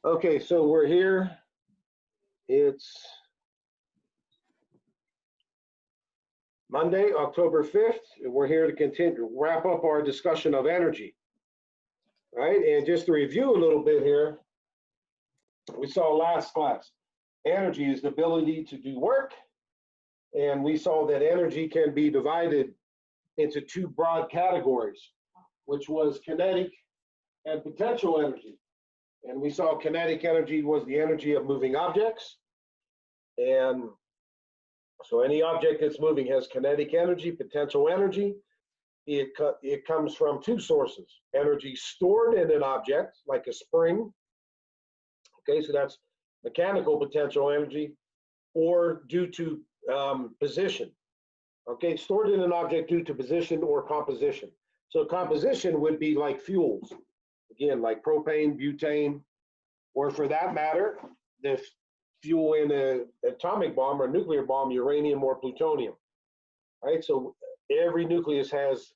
Okay, so we're here. It's Monday, October 5th. And we're here to continue, wrap up our discussion of energy. All right, and just to review a little bit here, we saw last class, energy is the ability to do work. And we saw that energy can be divided into two broad categories, which was kinetic and potential energy. And we saw kinetic energy was the energy of moving objects. And so any object that's moving has kinetic energy, potential energy. It comes from two sources: energy stored in an object, like a spring. Okay, so that's mechanical potential energy, or due to position. Okay, stored in an object due to position or composition. So composition would be like fuels, again, like propane, butane, or for that matter, the fuel in an atomic bomb or nuclear bomb, uranium or plutonium. Right, so every nucleus has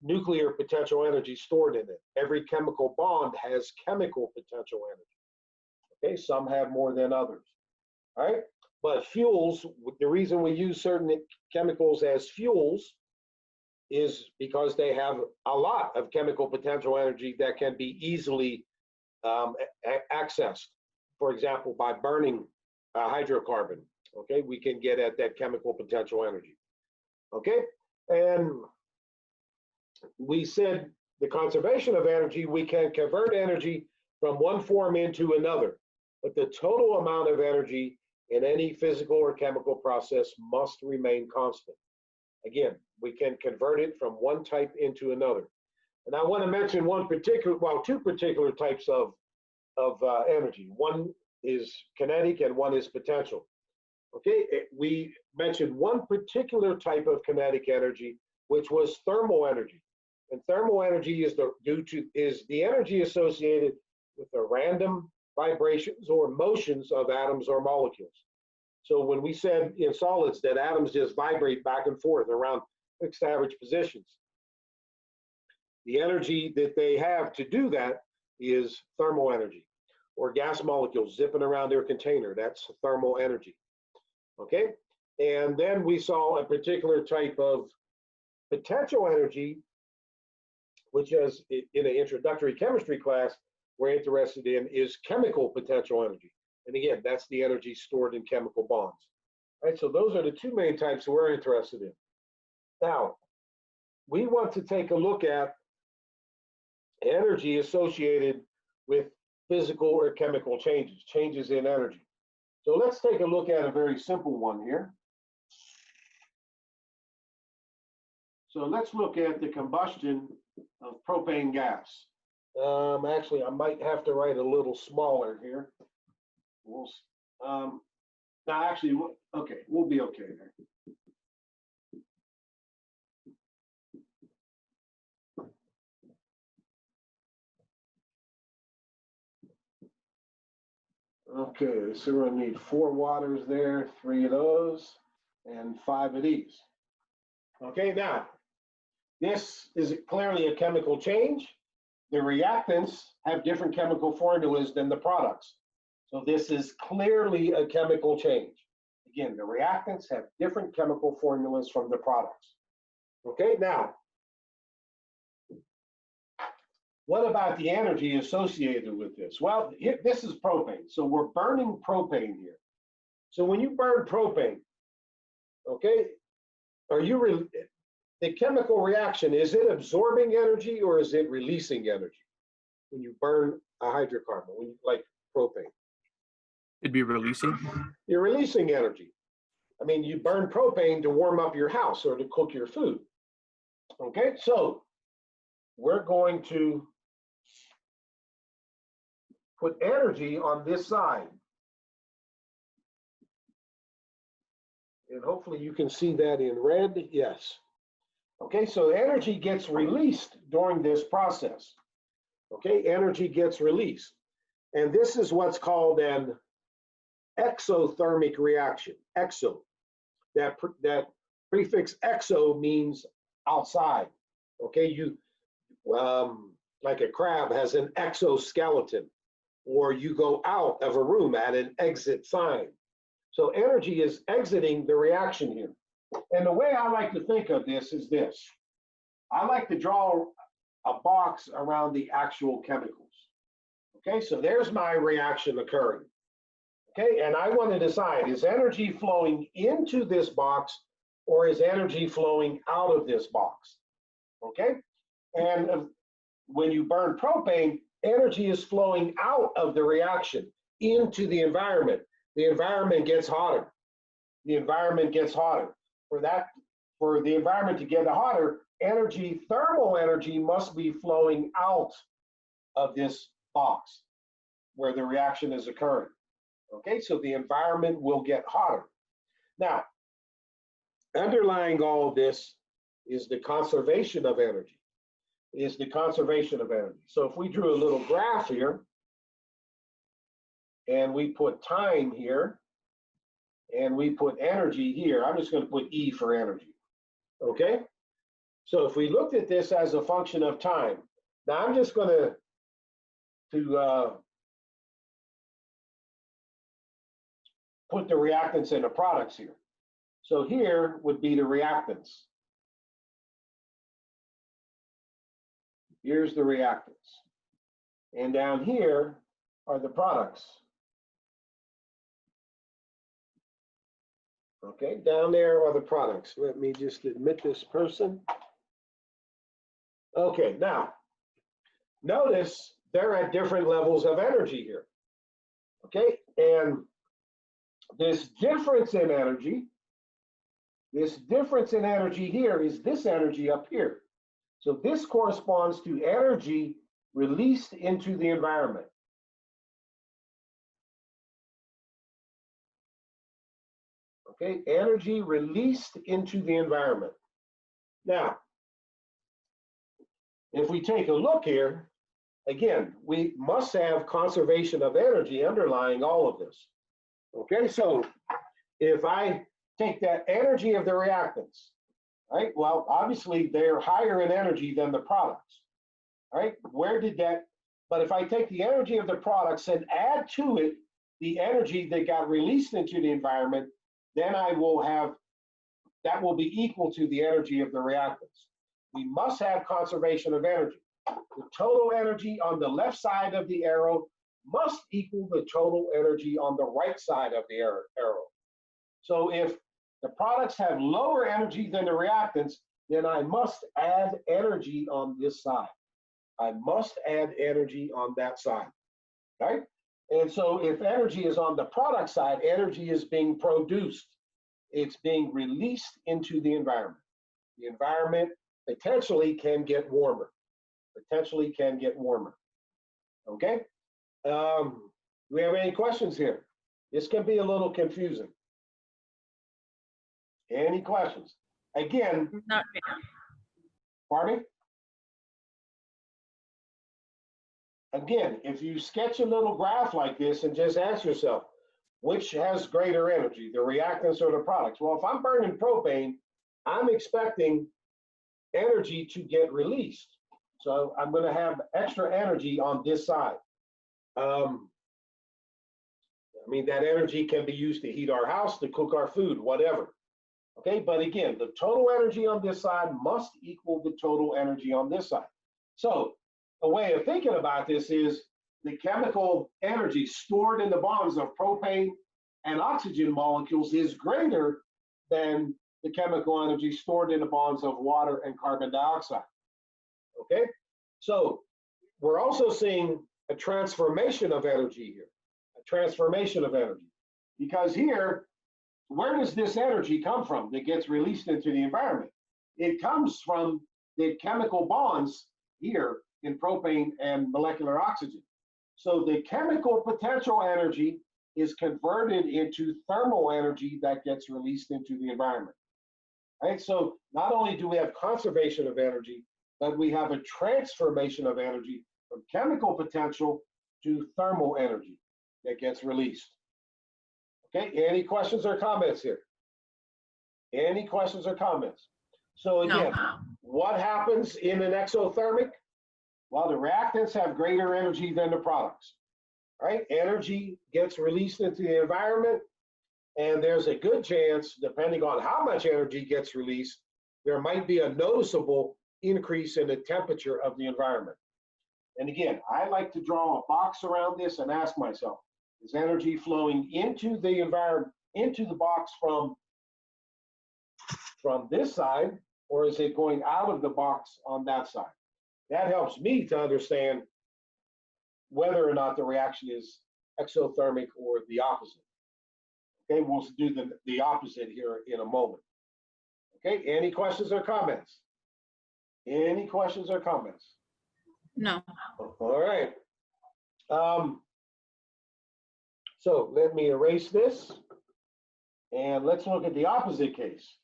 nuclear potential energy stored in it. Every chemical bond has chemical potential energy. Okay, some have more than others. All right, but fuels, the reason we use certain chemicals as fuels is because they have a lot of chemical potential energy that can be easily accessed. For example, by burning hydrocarbon, okay, we can get at that chemical potential energy. Okay, and we said the conservation of energy, we can convert energy from one form into another, but the total amount of energy in any physical or chemical process must remain constant. Again, we can convert it from one type into another. And I want to mention two particular types of energy. One is kinetic and one is potential. Okay, we mentioned one particular type of kinetic energy, which was thermal energy. And thermal energy is the energy associated with the random vibrations or motions of atoms or molecules. So when we said in solids that atoms just vibrate back and forth around fixed average positions, the energy that they have to do that is thermal energy. Or gas molecules zipping around their container, that's thermal energy. Okay, and then we saw a particular type of potential energy, which is in an introductory chemistry class we're interested in, is chemical potential energy. And again, that's the energy stored in chemical bonds. All right, so those are the two main types we're interested in. Now, we want to take a look at energy associated with physical or chemical changes in energy. So let's take a look at a very simple one here. So let's look at the combustion of propane gas. Actually, I might have to write a little smaller here. Okay, we'll be okay there. Okay, so we're gonna need 4 waters there, 3 of those, and 5 of these. Okay, now, this is clearly a chemical change. The reactants have different chemical formulas than the products. So this is clearly a chemical change. Again, the reactants have different chemical formulas from the products. Okay, now, what about the energy associated with this? Well, this is propane. So we're burning propane here. So when you burn propane, okay, the chemical reaction, is it absorbing energy or is it releasing energy when you burn a hydrocarbon, like propane? It'd be releasing. You're releasing energy. I mean, you burn propane to warm up your house or to cook your food. Okay, so we're going to put energy on this side. And hopefully you can see that in red. Yes. Okay, so energy gets released during this process. Okay, energy gets released. And this is what's called an exothermic reaction. Exo. That prefix exo means outside. Okay, like a crab has an exoskeleton. or you go out of a room at an exit sign. So energy is exiting the reaction here. And the way I like to think of this is this. I like to draw a box around the actual chemicals. Okay, so there's my reaction occurring. Okay, and I want to decide, is energy flowing into this box or is energy flowing out of this box? Okay, and when you burn propane, energy is flowing out of the reaction into the environment. The environment gets hotter. The environment gets hotter. For the environment to get hotter, energy, thermal energy must be flowing out of this box where the reaction is occurring. Okay, so the environment will get hotter. Now, underlying all of this is the conservation of energy. So if we drew a little graph here, and we put time here, and we put energy here, I'm just going to put E for energy. Okay? So if we looked at this as a function of time, now I'm just going to put the reactants and the products here. So here would be the reactants. Here's the reactants. And down here are the products. Okay, down there are the products. Let me just admit this person. Okay, now, notice they're at different levels of energy here. Okay, and this difference in energy here is this energy up here. So this corresponds to energy released into the environment. Okay, energy released into the environment. Now, if we take a look here, again, we must have conservation of energy underlying all of this. Okay, so if I take that energy of the reactants, right? Well, obviously they're higher in energy than the products, right? But if I take the energy of the products and add to it the energy that got released into the environment, then that will be equal to the energy of the reactants. We must have conservation of energy. The total energy on the left side of the arrow must equal the total energy on the right side of the arrow. So if the products have lower energy than the reactants, then I must add energy on this side. I must add energy on that side, right? And so if energy is on the product side, energy is being produced. It's being released into the environment. The environment potentially can get warmer. Okay? Do we have any questions here? This can be a little confusing. Any questions? Again, Not really. pardon me? Again, if you sketch a little graph like this and just ask yourself, which has greater energy, the reactants or the products? Well, if I'm burning propane, I'm expecting energy to get released. So I'm going to have extra energy on this side. I mean, that energy can be used to heat our house, to cook our food, whatever. Okay, but again, the total energy on this side must equal the total energy on this side. So a way of thinking about this is the chemical energy stored in the bonds of propane and oxygen molecules is greater than the chemical energy stored in the bonds of water and carbon dioxide. Okay, so we're also seeing a transformation of energy here, because here, where does this energy come from that gets released into the environment? It comes from the chemical bonds here in propane and molecular oxygen. So the chemical potential energy is converted into thermal energy that gets released into the environment. Right? So not only do we have conservation of energy, but we have a transformation of energy from chemical potential to thermal energy that gets released. Okay, any questions or comments here? Any questions or comments? So again, what happens in an exothermic? Well, the reactants have greater energy than the products. right? Energy gets released into the environment, and there's a good chance, depending on how much energy gets released, there might be a noticeable increase in the temperature of the environment. And again, I like to draw a box around this and ask myself, is energy flowing into the environment, into the box from this side, or is it going out of the box on that side? That helps me to understand whether or not the reaction is exothermic or the opposite. Okay, we'll do the opposite here in a moment. Okay, any questions or comments? Any questions or comments? No. All right. So let me erase this, and let's look at the opposite case.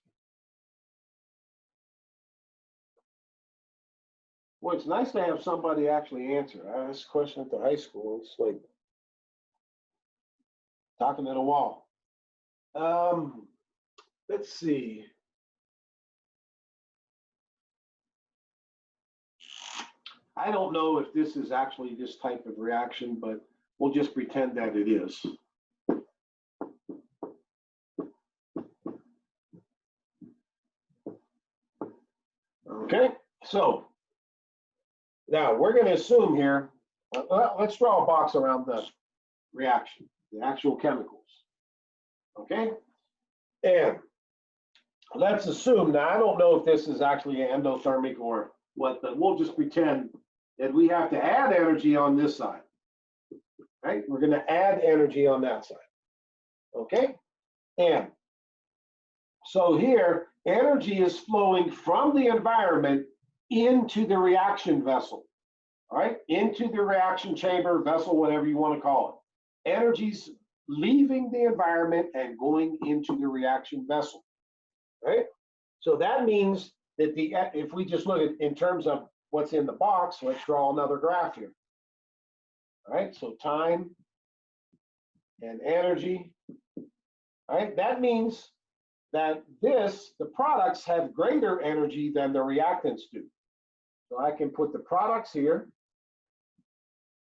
Well, it's nice to have somebody actually answer. I asked a question at the high school. It's like talking to the wall. Let's see. I don't know if this is actually this type of reaction, but we'll just pretend that it is. Okay, so now we're going to assume here, let's draw a box around the reaction, the actual chemicals. Okay, and let's assume, now I don't know if this is actually endothermic or what, but we'll just pretend that we have to add energy on this side. Right, we're going to add energy on that side. Okay, and so here, energy is flowing from the environment into the reaction vessel, all right, into the reaction chamber, vessel, whatever you want to call it. Energy's leaving the environment and going into the reaction vessel, right? So that means that if we just look at in terms of what's in the box, let's draw another graph here. All right, so time and energy, all right, that means that the products have greater energy than the reactants do. So I can put the products here,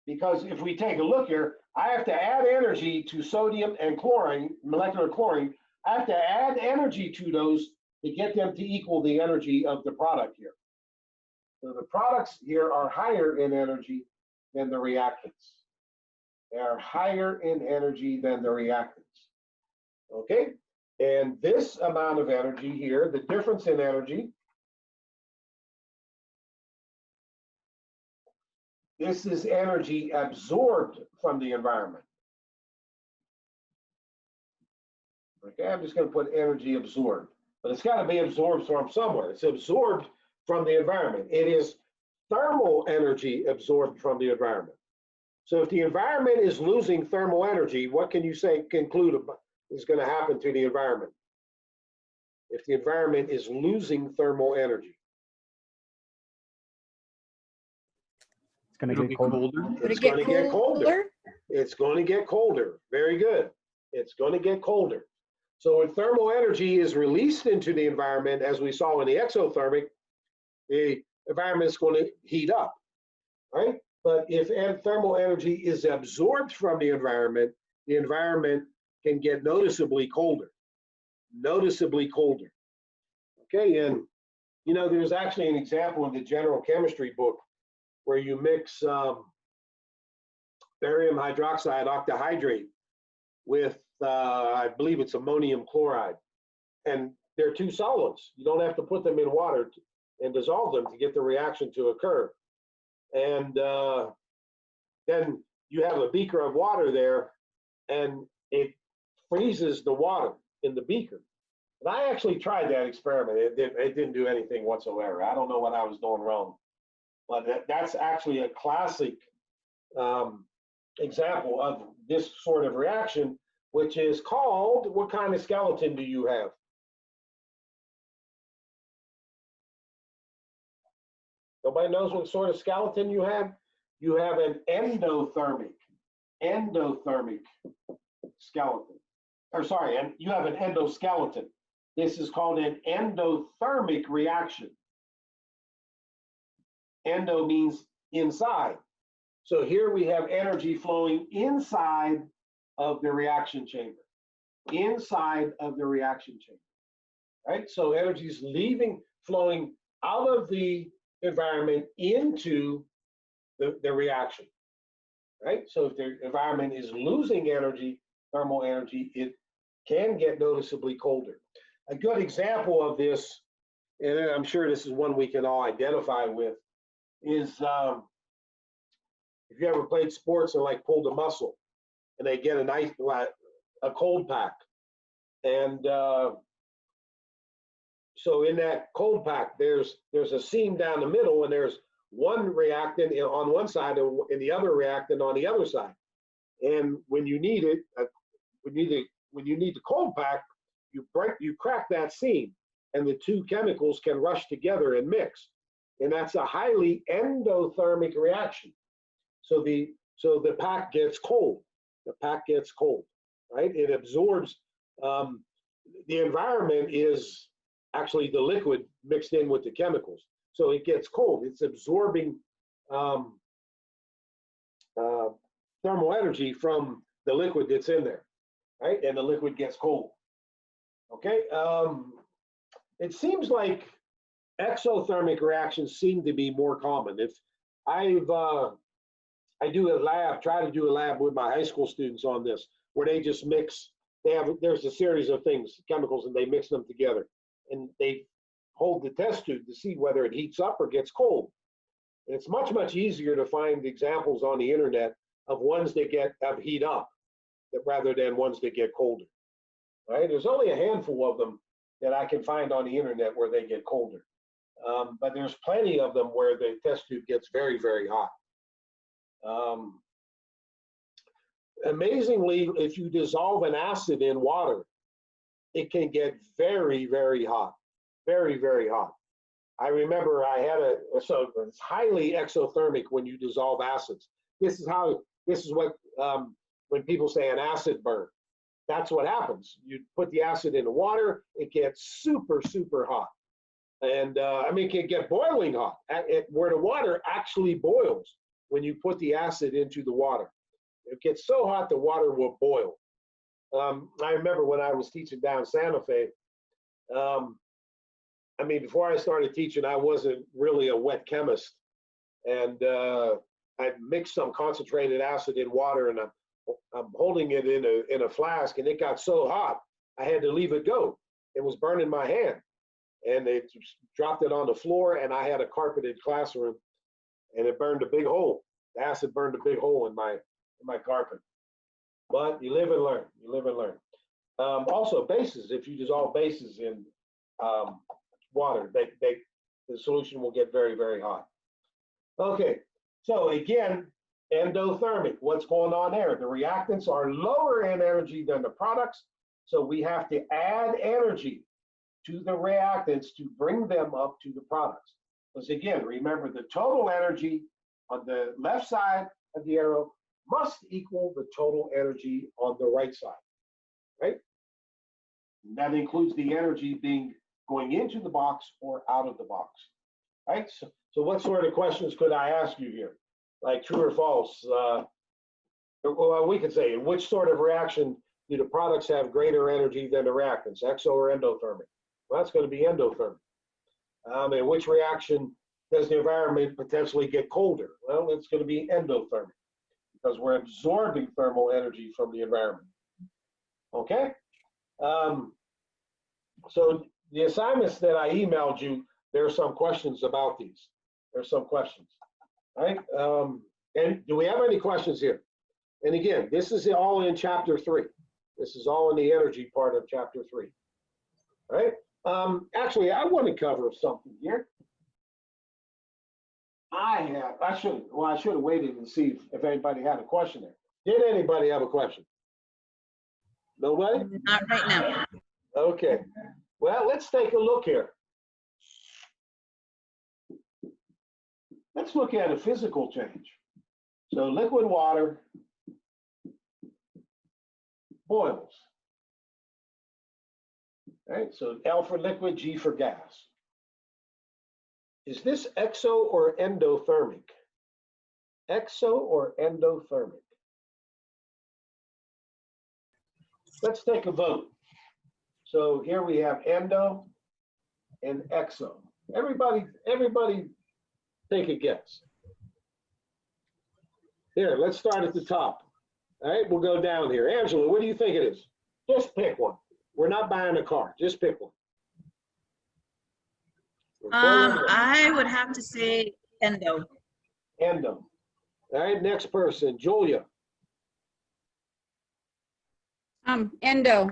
because if we take a look here, I have to add energy to sodium and chlorine, molecular chlorine. I have to add energy to those to get them to equal the energy of the product here. So the products here are higher in energy than the reactants. They are higher in energy than the reactants. Okay? And this amount of energy here, the difference in energy, this is energy absorbed from the environment. Okay, I'm just going to put energy absorbed, but it's got to be absorbed from somewhere. It's absorbed from the environment. It is thermal energy absorbed from the environment. So if the environment is losing thermal energy, what can you conclude is going to happen to the environment? If the environment is losing thermal energy, it's going to get colder. It's going to get colder. It's going to get colder. Very good. It's going to get colder. So when thermal energy is released into the environment, as we saw in the exothermic, the environment is going to heat up, right? But if thermal energy is absorbed from the environment can get noticeably colder. Noticeably colder. Okay, and you know, there's actually an example in the general chemistry book where you mix barium hydroxide octahydrate with, I believe it's ammonium chloride. And they're two solids. You don't have to put them in water and dissolve them to get the reaction to occur. And then you have a beaker of water there, and it freezes the water in the beaker. And I actually tried that experiment. It didn't do anything whatsoever. I don't know what I was doing wrong. But that's actually a classic example of this sort of reaction, which is called, what kind of skeleton do you have? Nobody knows what sort of skeleton you have? You have an endothermic skeleton. Or sorry, and you have an endoskeleton. This is called an endothermic reaction. Endo means inside. So here we have energy flowing inside of the reaction chamber, inside of the reaction chamber, right? So energy is flowing out of the environment into the reaction, right? So if the environment is losing energy, thermal energy, it can get noticeably colder. A good example of this, and I'm sure this is one we can all identify with, is if you ever played sports and like pulled a muscle and they get a cold pack. And so in that cold pack, there's a seam down the middle, and there's one reactant on one side and the other reactant on the other side. And when you need it, when you need the cold pack, you crack that seam, and the two chemicals can rush together and mix. And that's a highly endothermic reaction. So the pack gets cold. The pack gets cold, right? It absorbs. The environment is actually the liquid mixed in with the chemicals. So it gets cold. It's absorbing thermal energy from the liquid that's in there, right? And the liquid gets cold. Okay. It seems like exothermic reactions seem to be more common. If I do a lab, try to do a lab with my high school students on this, where they just mix. There's a series of things, chemicals, and they mix them together, and they hold the test tube to see whether it heats up or gets cold. And it's much easier to find examples on the internet of ones that heat up, rather than ones that get colder. Right? There's only a handful of them that I can find on the internet where they get colder, but there's plenty of them where the test tube gets very hot. Amazingly, if you dissolve an acid in water, it can get very hot, very hot. I remember so it's highly exothermic when you dissolve acids. This is what when people say an acid burn, that's what happens. You put the acid in the water, it gets super hot. And I mean, it can get boiling hot, where the water actually boils when you put the acid into the water. It gets so hot the water will boil. I remember when I was teaching down Santa Fe, I mean, before I started teaching, I wasn't really a wet chemist. And I mixed some concentrated acid in water, and I'm holding it in a flask, and it got so hot, I had to leave it go. It was burning my hand. And they dropped it on the floor, and I had a carpeted classroom, and it burned a big hole. The acid burned a big hole in my carpet. But you live and learn. You live and learn. Also, bases. If you dissolve bases in water, the solution will get very hot. Okay. So again, endothermic. What's going on there? The reactants are lower in energy than the products, so we have to add energy to the reactants to bring them up to the products. Because again, remember, the total energy on the left side of the arrow must equal the total energy on the right side, right? And that includes the energy going into the box or out of the box, right? So what sort of questions could I ask you here? Like true or false? Well, we could say, in which sort of reaction do the products have greater energy than the reactants, exo or endothermic? Well, that's going to be endothermic. In which reaction does the environment potentially get colder? Well, it's going to be endothermic, because we're absorbing thermal energy from the environment. Okay? So the assignments that I emailed you, there are some questions about these. There's some questions, right? And do we have any questions here? And again, this is all in chapter 3. This is all in the energy part of chapter 3, right? Actually, I want to cover something here. I should have waited and see if anybody had a question there. Did anybody have a question? Nobody? Not right now. Okay. Well, let's take a look here. Let's look at a physical change. So liquid water boils. Right? So L for liquid, G for gas. Is this exo or endothermic? Exo or endothermic? Let's take a vote. So here we have endo and exo. Everybody take a guess. Here, let's start at the top. All right, we'll go down here. Angela, what do you think it is? Just pick one. We're not buying a car. Just pick one. I would have to say endo. Endo. All right, next person, Julia. Endo.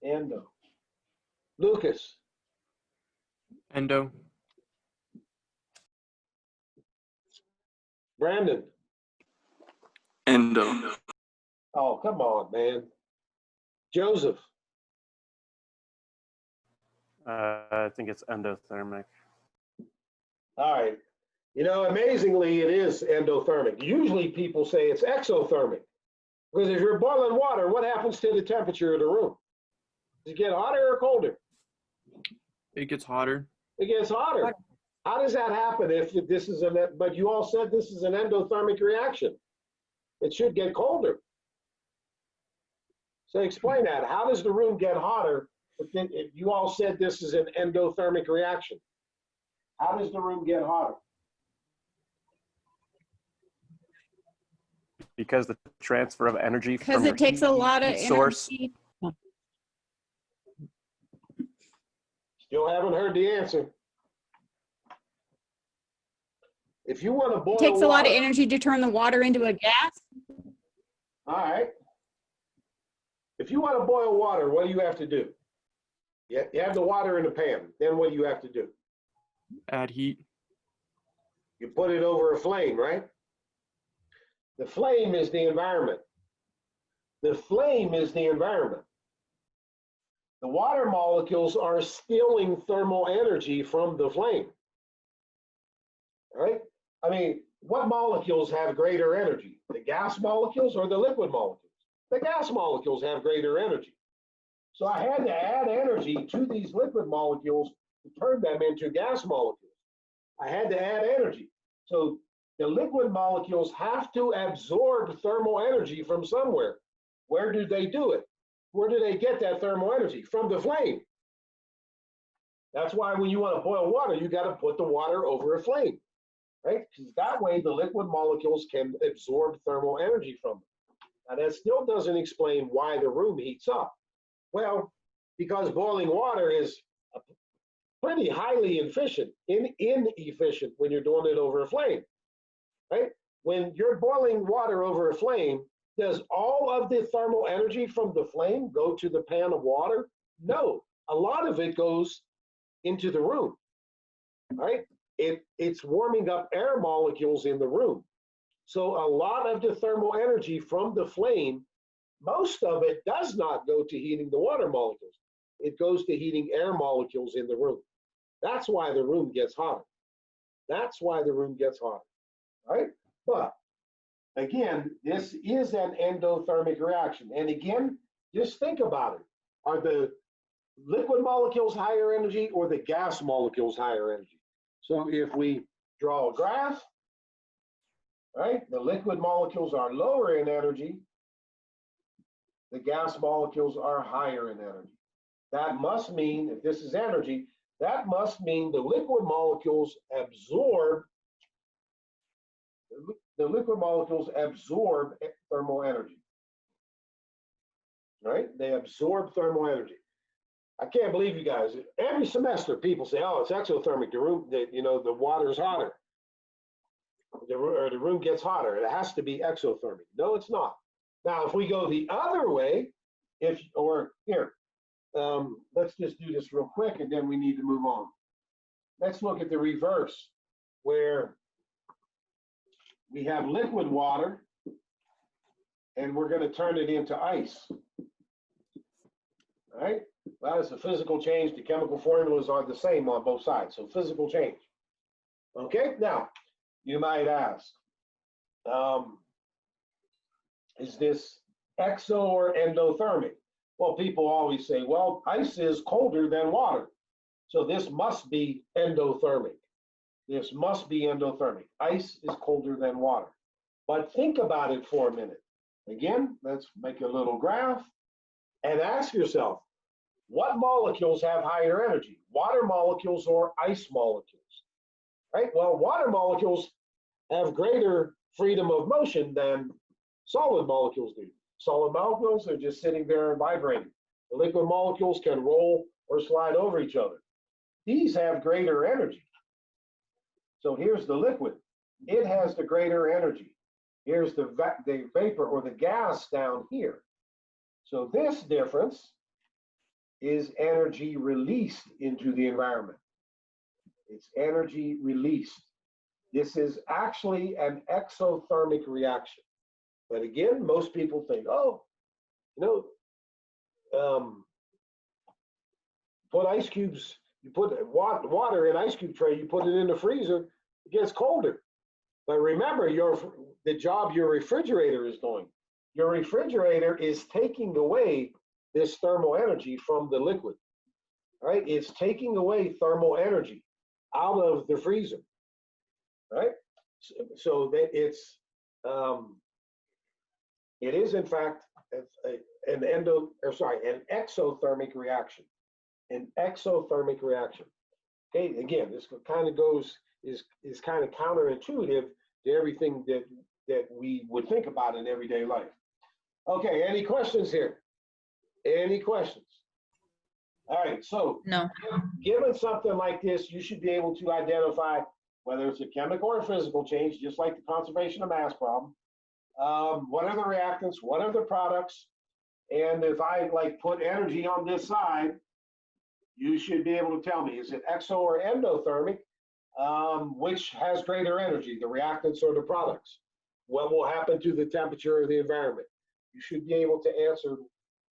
Endo. Lucas. Endo. Brandon. Endo. Oh, come on, man. Joseph. I think it's endothermic. All right. You know, amazingly, it is endothermic. Usually people say it's exothermic because if you're boiling water, what happens to the temperature of the room? Does it get hotter or colder? It gets hotter. It gets hotter. How does that happen if this is but you all said this is an endothermic reaction. It should get colder. So explain that. How does the room get hotter? But then if you all said this is an endothermic reaction. How does the room get hotter? Because the transfer of energy Because from it takes a lot of heat source. energy. Still haven't heard the answer. If you want to boil It takes a lot of water- energy to turn the water into a gas. All right. If you want to boil water, what do you have to do? You have the water in the pan. Then what do you have to do? Add heat. You put it over a flame, right? The flame is the environment. The flame is the environment. The water molecules are stealing thermal energy from the flame. All right? I mean, what molecules have greater energy? The gas molecules or the liquid molecules? The gas molecules have greater energy. So I had to add energy to these liquid molecules to turn them into gas molecules. I had to add energy. So the liquid molecules have to absorb thermal energy from somewhere. Where do they do it? Where do they get that thermal energy? From the flame. That's why when you want to boil water, you got to put the water over a flame, right? Because that way the liquid molecules can absorb thermal energy from it. Now that still doesn't explain why the room heats up. Well, because boiling water is pretty highly inefficient when you're doing it over a flame, right? When you're boiling water over a flame, does all of the thermal energy from the flame go to the pan of water? No, a lot of it goes into the room, right? It's warming up air molecules in the room. So a lot of the thermal energy from the flame, most of it does not go to heating the water molecules. It goes to heating air molecules in the room. That's why the room gets hotter. That's why the room gets hotter, right? But again, this is an endothermic reaction. And again, just think about it. Are the liquid molecules higher energy or the gas molecules higher energy? So if we draw a graph, right, the liquid molecules are lower in energy. The gas molecules are higher in energy. That must mean, if this is energy, that must mean the liquid molecules absorb thermal energy, right? They absorb thermal energy. I can't believe you guys. Every semester, people say, "Oh, it's exothermic. The room, the water's hotter. The room gets hotter. It has to be exothermic." No, it's not. Now, if we go the other way, let's just do this real quick, and then we need to move on. Let's look at the reverse, where we have liquid water, and we're going to turn it into ice. All right? That is a physical change. The chemical formulas are the same on both sides, so physical change. Okay? Now, you might ask, is this exo or endothermic? Well, people always say, well, ice is colder than water, so this must be endothermic. This must be endothermic. Ice is colder than water. But think about it for a minute. Again, let's make a little graph and ask yourself, what molecules have higher energy? Water molecules or ice molecules? Right? Well, water molecules have greater freedom of motion than solid molecules do. Solid molecules are just sitting there and vibrating. The liquid molecules can roll or slide over each other. These have greater energy. So here's the liquid. It has the greater energy. Here's the vapor or the gas down here. So this difference is energy released into the environment. It's energy released. This is actually an exothermic reaction. But again, most people think, oh, you know, put ice cubes, you put water in ice cube tray, you put it in the freezer, it gets colder. But remember, the job your refrigerator is doing. Your refrigerator is taking away this thermal energy from the liquid, right? It's taking away thermal energy out of the freezer, right? So that it is in fact an exothermic reaction, an exothermic reaction. Okay, again, this kind of is kind of counterintuitive to everything that we would think about in everyday life. Okay, any questions here? Any questions? All right, so No. given something like this, you should be able to identify whether it's a chemical or physical change, just like the conservation of mass problem. What are the reactants? What are the products? And if I put energy on this side, you should be able to tell me, is it exo or endothermic? Which has greater energy, the reactants or the products? What will happen to the temperature of the environment? You should be able to answer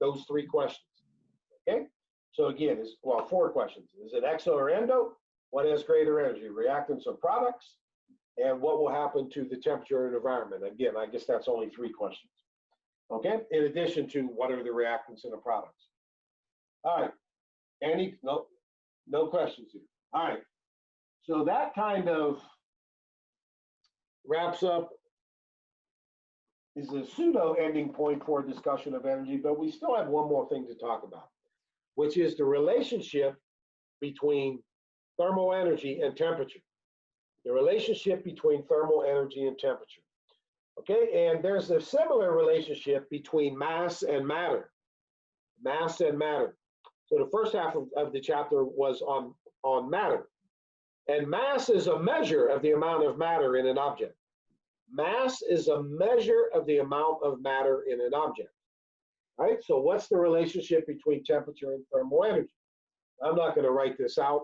those three questions, okay? So again, four questions. Is it exo or endo? What has greater energy, reactants or products? And what will happen to the temperature and environment? Again, I guess that's only three questions, okay? In addition to what are the reactants and the products? All right, no questions here. All right, so that kind of wraps up, is a pseudo ending point for a discussion of energy, but we still have one more thing to talk about, which is the relationship between thermal energy and temperature. The relationship between thermal energy and temperature. Okay, and there's a similar relationship between mass and matter. Mass and matter. So the first half of the chapter was on matter. And mass is a measure of the amount of matter in an object. Mass is a measure of the amount of matter in an object. Right? So what's the relationship between temperature and thermal energy? I'm not going to write this out,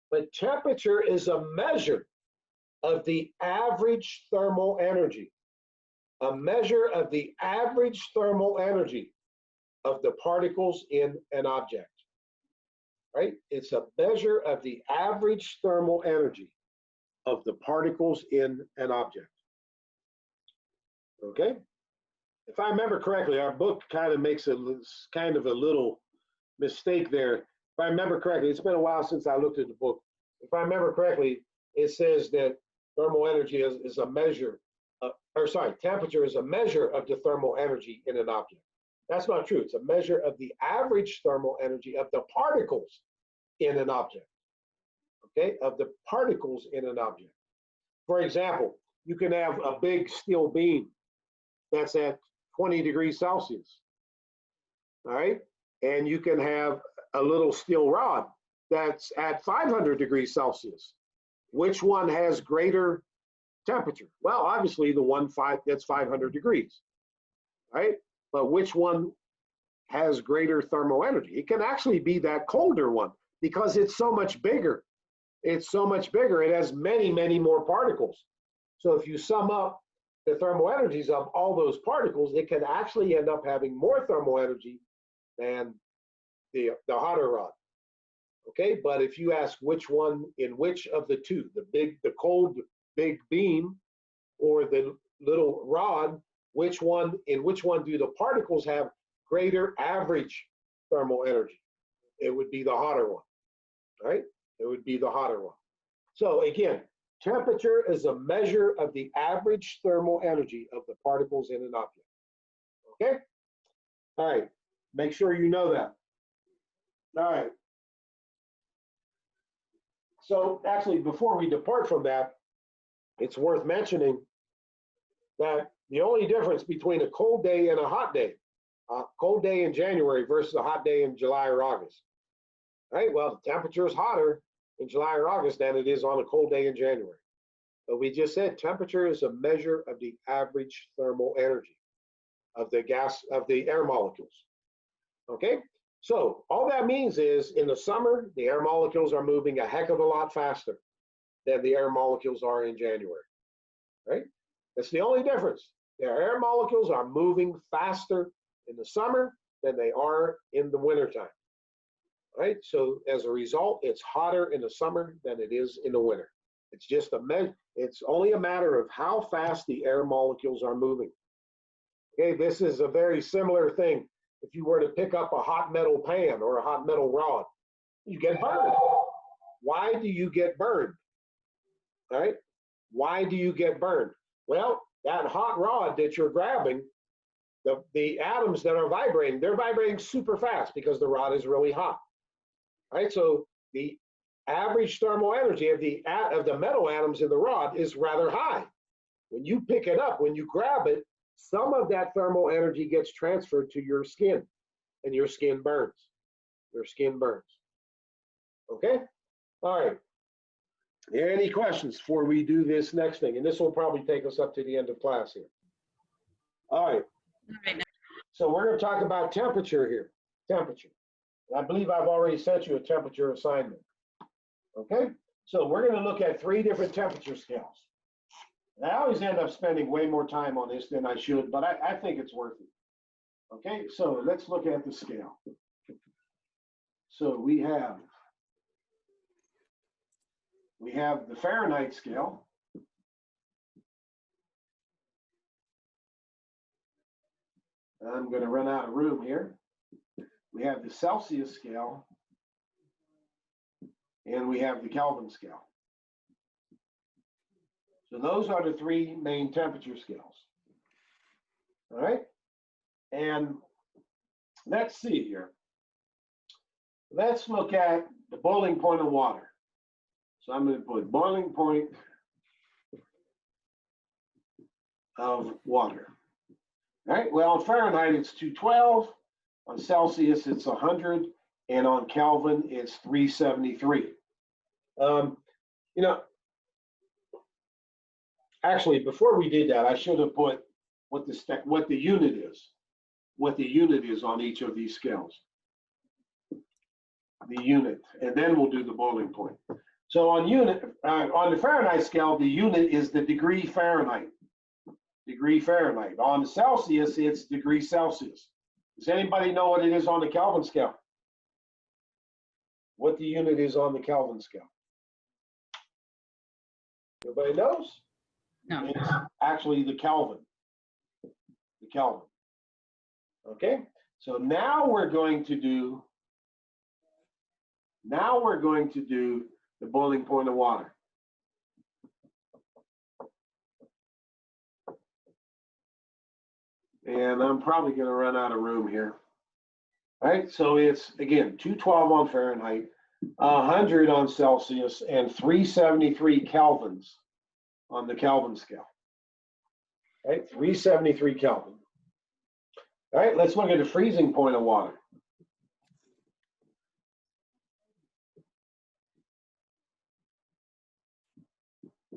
but temperature is a measure of the average thermal energy. A measure of the average thermal energy of the particles in an object. Right? It's a measure of the average thermal energy of the particles in an object. Okay? If I remember correctly, our book kind of makes a little mistake there. If I remember correctly, it's been a while since I looked at the book. If I remember correctly, it says that thermal energy is a measure, temperature is a measure of the thermal energy in an object. That's not true. It's a measure of the average thermal energy of the particles in an object. Okay, of the particles in an object. For example, you can have a big steel beam that's at 20 degrees Celsius. All right, and you can have a little steel rod that's at 500 degrees Celsius. Which one has greater temperature? Well, obviously the one that's 500 degrees, right? But which one has greater thermal energy? It can actually be that colder one because it's so much bigger. It's so much bigger. It has many, many more particles. So if you sum up the thermal energies of all those particles, it can actually end up having more thermal energy than the hotter rod. Okay, but if you ask which one in which of the two, the cold big beam or the little rod, in which one do the particles have greater average thermal energy? It would be the hotter one, right? It would be the hotter one. So again, Temperature is a measure of the average thermal energy of the particles in an object. Okay? All right. Make sure you know that. All right. So actually, before we depart from that, it's worth mentioning that the only difference between a cold day and a hot day, a cold day in January versus a hot day in July or August. Right? Well, the temperature is hotter in July or August than it is on a cold day in January. But we just said temperature is a measure of the average thermal energy of the gas, of the air molecules. Okay? So all that means is in the summer, the air molecules are moving a heck of a lot faster than the air molecules are in January. Right? That's the only difference. The air molecules are moving faster in the summer than they are in the wintertime. Right? So as a result, it's hotter in the summer than it is in the winter. It's just it's only a matter of how fast the air molecules are moving. Okay, this is a very similar thing. If you were to pick up a hot metal pan or a hot metal rod, you get burned. Why do you get burned? All right? Why do you get burned? Well, that hot rod that you're grabbing, the atoms that are vibrating, they're vibrating super fast because the rod is really hot. All right? So the average thermal energy of the metal atoms in the rod is rather high. When you pick it up, when you grab it, some of that thermal energy gets transferred to your skin, and your skin burns. Your skin burns. Okay? All right. Any questions before we do this next thing? And this will probably take us up to the end of class here. All right. All right. So we're going to talk about temperature here. Temperature. And I believe I've already sent you a temperature assignment. Okay? So we're going to look at 3 different temperature scales. And I always end up spending way more time on this than I should, but I think it's worth it. Okay, so let's look at the scale. So we have the Fahrenheit scale. I'm going to run out of room here. We have the Celsius scale, and we have the Kelvin scale. So those are the 3 main temperature scales. All right. And let's see here. Let's look at the boiling point of water. So I'm going to put boiling point of water. All right. Well, on Fahrenheit, it's 212. On Celsius, it's 100. And on Kelvin, it's 373. You know, actually, before we did that, I should have put what the unit is. What the unit is on each of these scales. The unit, and then we'll do the boiling point. So on the Fahrenheit scale, the unit is the degree Fahrenheit. Degree Fahrenheit. On the Celsius, it's degree Celsius. Does anybody know what it is on the Kelvin scale? What the unit is on the Kelvin scale? Everybody knows? No. It's actually the Kelvin. The Kelvin. Okay, so now we're going to do the boiling point of water. And I'm probably going to run out of room here. All right, so it's, again, 212 on Fahrenheit, 100 on Celsius, and 373 kelvins on the Kelvin scale. All right, 373 Kelvin. All right, let's look at the freezing point of water.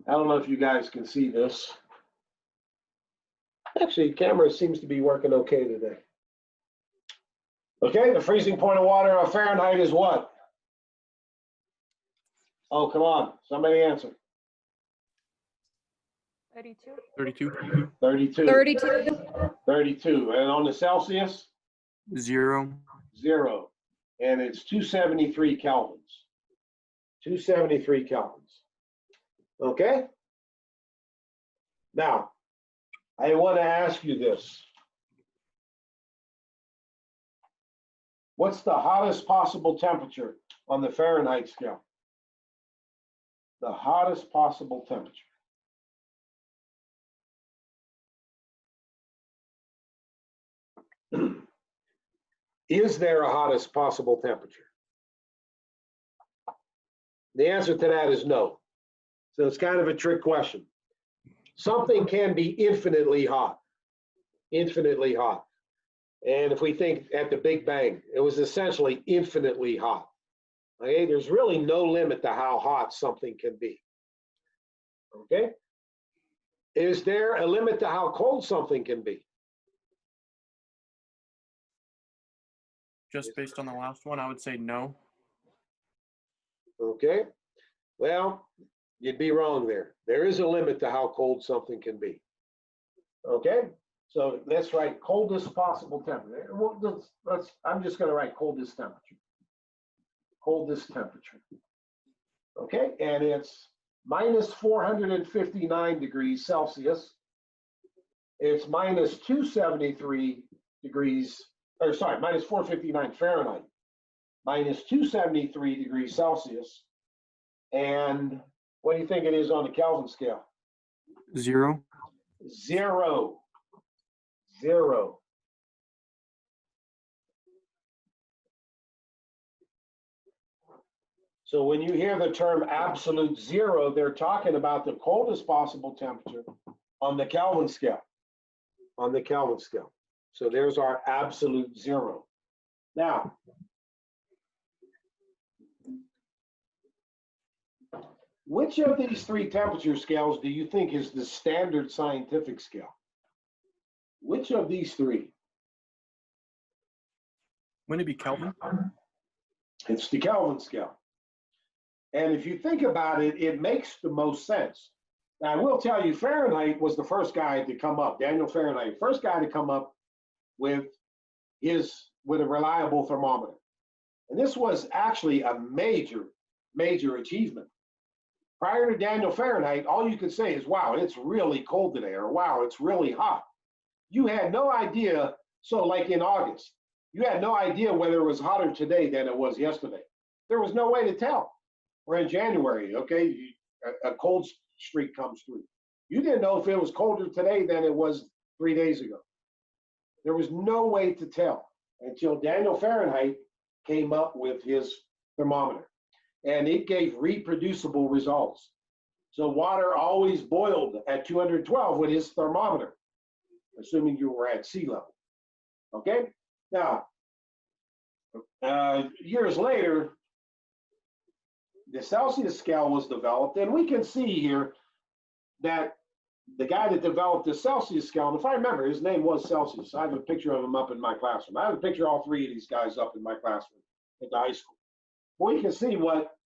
I don't know if you guys can see this. Actually, camera seems to be working okay today. Okay, the freezing point of water of Fahrenheit is what? Oh, come on, somebody answer. 32. 32. 32. 32. And on the Celsius? 0. 0. And it's 273 kelvins. 273 kelvins. Okay? Now, I want to ask you this. What's the hottest possible temperature on the Fahrenheit scale? The hottest possible temperature. Is there a hottest possible temperature? The answer to that is no. So it's kind of a trick question. Something can be infinitely hot, infinitely hot. And if we think at the Big Bang, it was essentially infinitely hot. Okay, there's really no limit to how hot something can be. Okay, is there a limit to how cold something can be? Just based on the last one, I would say no. Okay, well, you'd be wrong there. There is a limit to how cold something can be. Okay, so let's write coldest possible temperature. Well, I'm just going to write coldest temperature. Coldest temperature. Okay, and it's minus 459 degrees Celsius. It's minus 273 degrees, or sorry, minus 459 Fahrenheit, minus 273 degrees Celsius. And what do you think it is on the Kelvin scale? 0. 0. 0. So when you hear the term absolute 0, they're talking about the coldest possible temperature on the Kelvin scale. On the Kelvin scale. So there's our absolute 0. Now, which of these three temperature scales do you think is the standard scientific scale? Which of these three? Wouldn't it be Kelvin? It's the Kelvin scale. And if you think about it, it makes the most sense. Now, I will tell you, Fahrenheit was the first guy to come up, Daniel Fahrenheit, first guy to come up with a reliable thermometer. And this was actually a major, major achievement. Prior to Daniel Fahrenheit, all you could say is, wow, it's really cold today, or wow, it's really hot. You had no idea. So like in August, you had no idea whether it was hotter today than it was yesterday. There was no way to tell. Or in January, okay, a cold streak comes through. You didn't know if it was colder today than it was 3 days ago. There was no way to tell until Daniel Fahrenheit came up with his thermometer. And it gave reproducible results. So water always boiled at 212 with his thermometer, assuming you were at sea level. Okay? Now, years later, the Celsius scale was developed, and we can see here that the guy that developed the Celsius scale, and if I remember, his name was Celsius. I have a picture of him up in my classroom. I have a picture of all three of these guys up in my classroom at the high school. Well, you can see what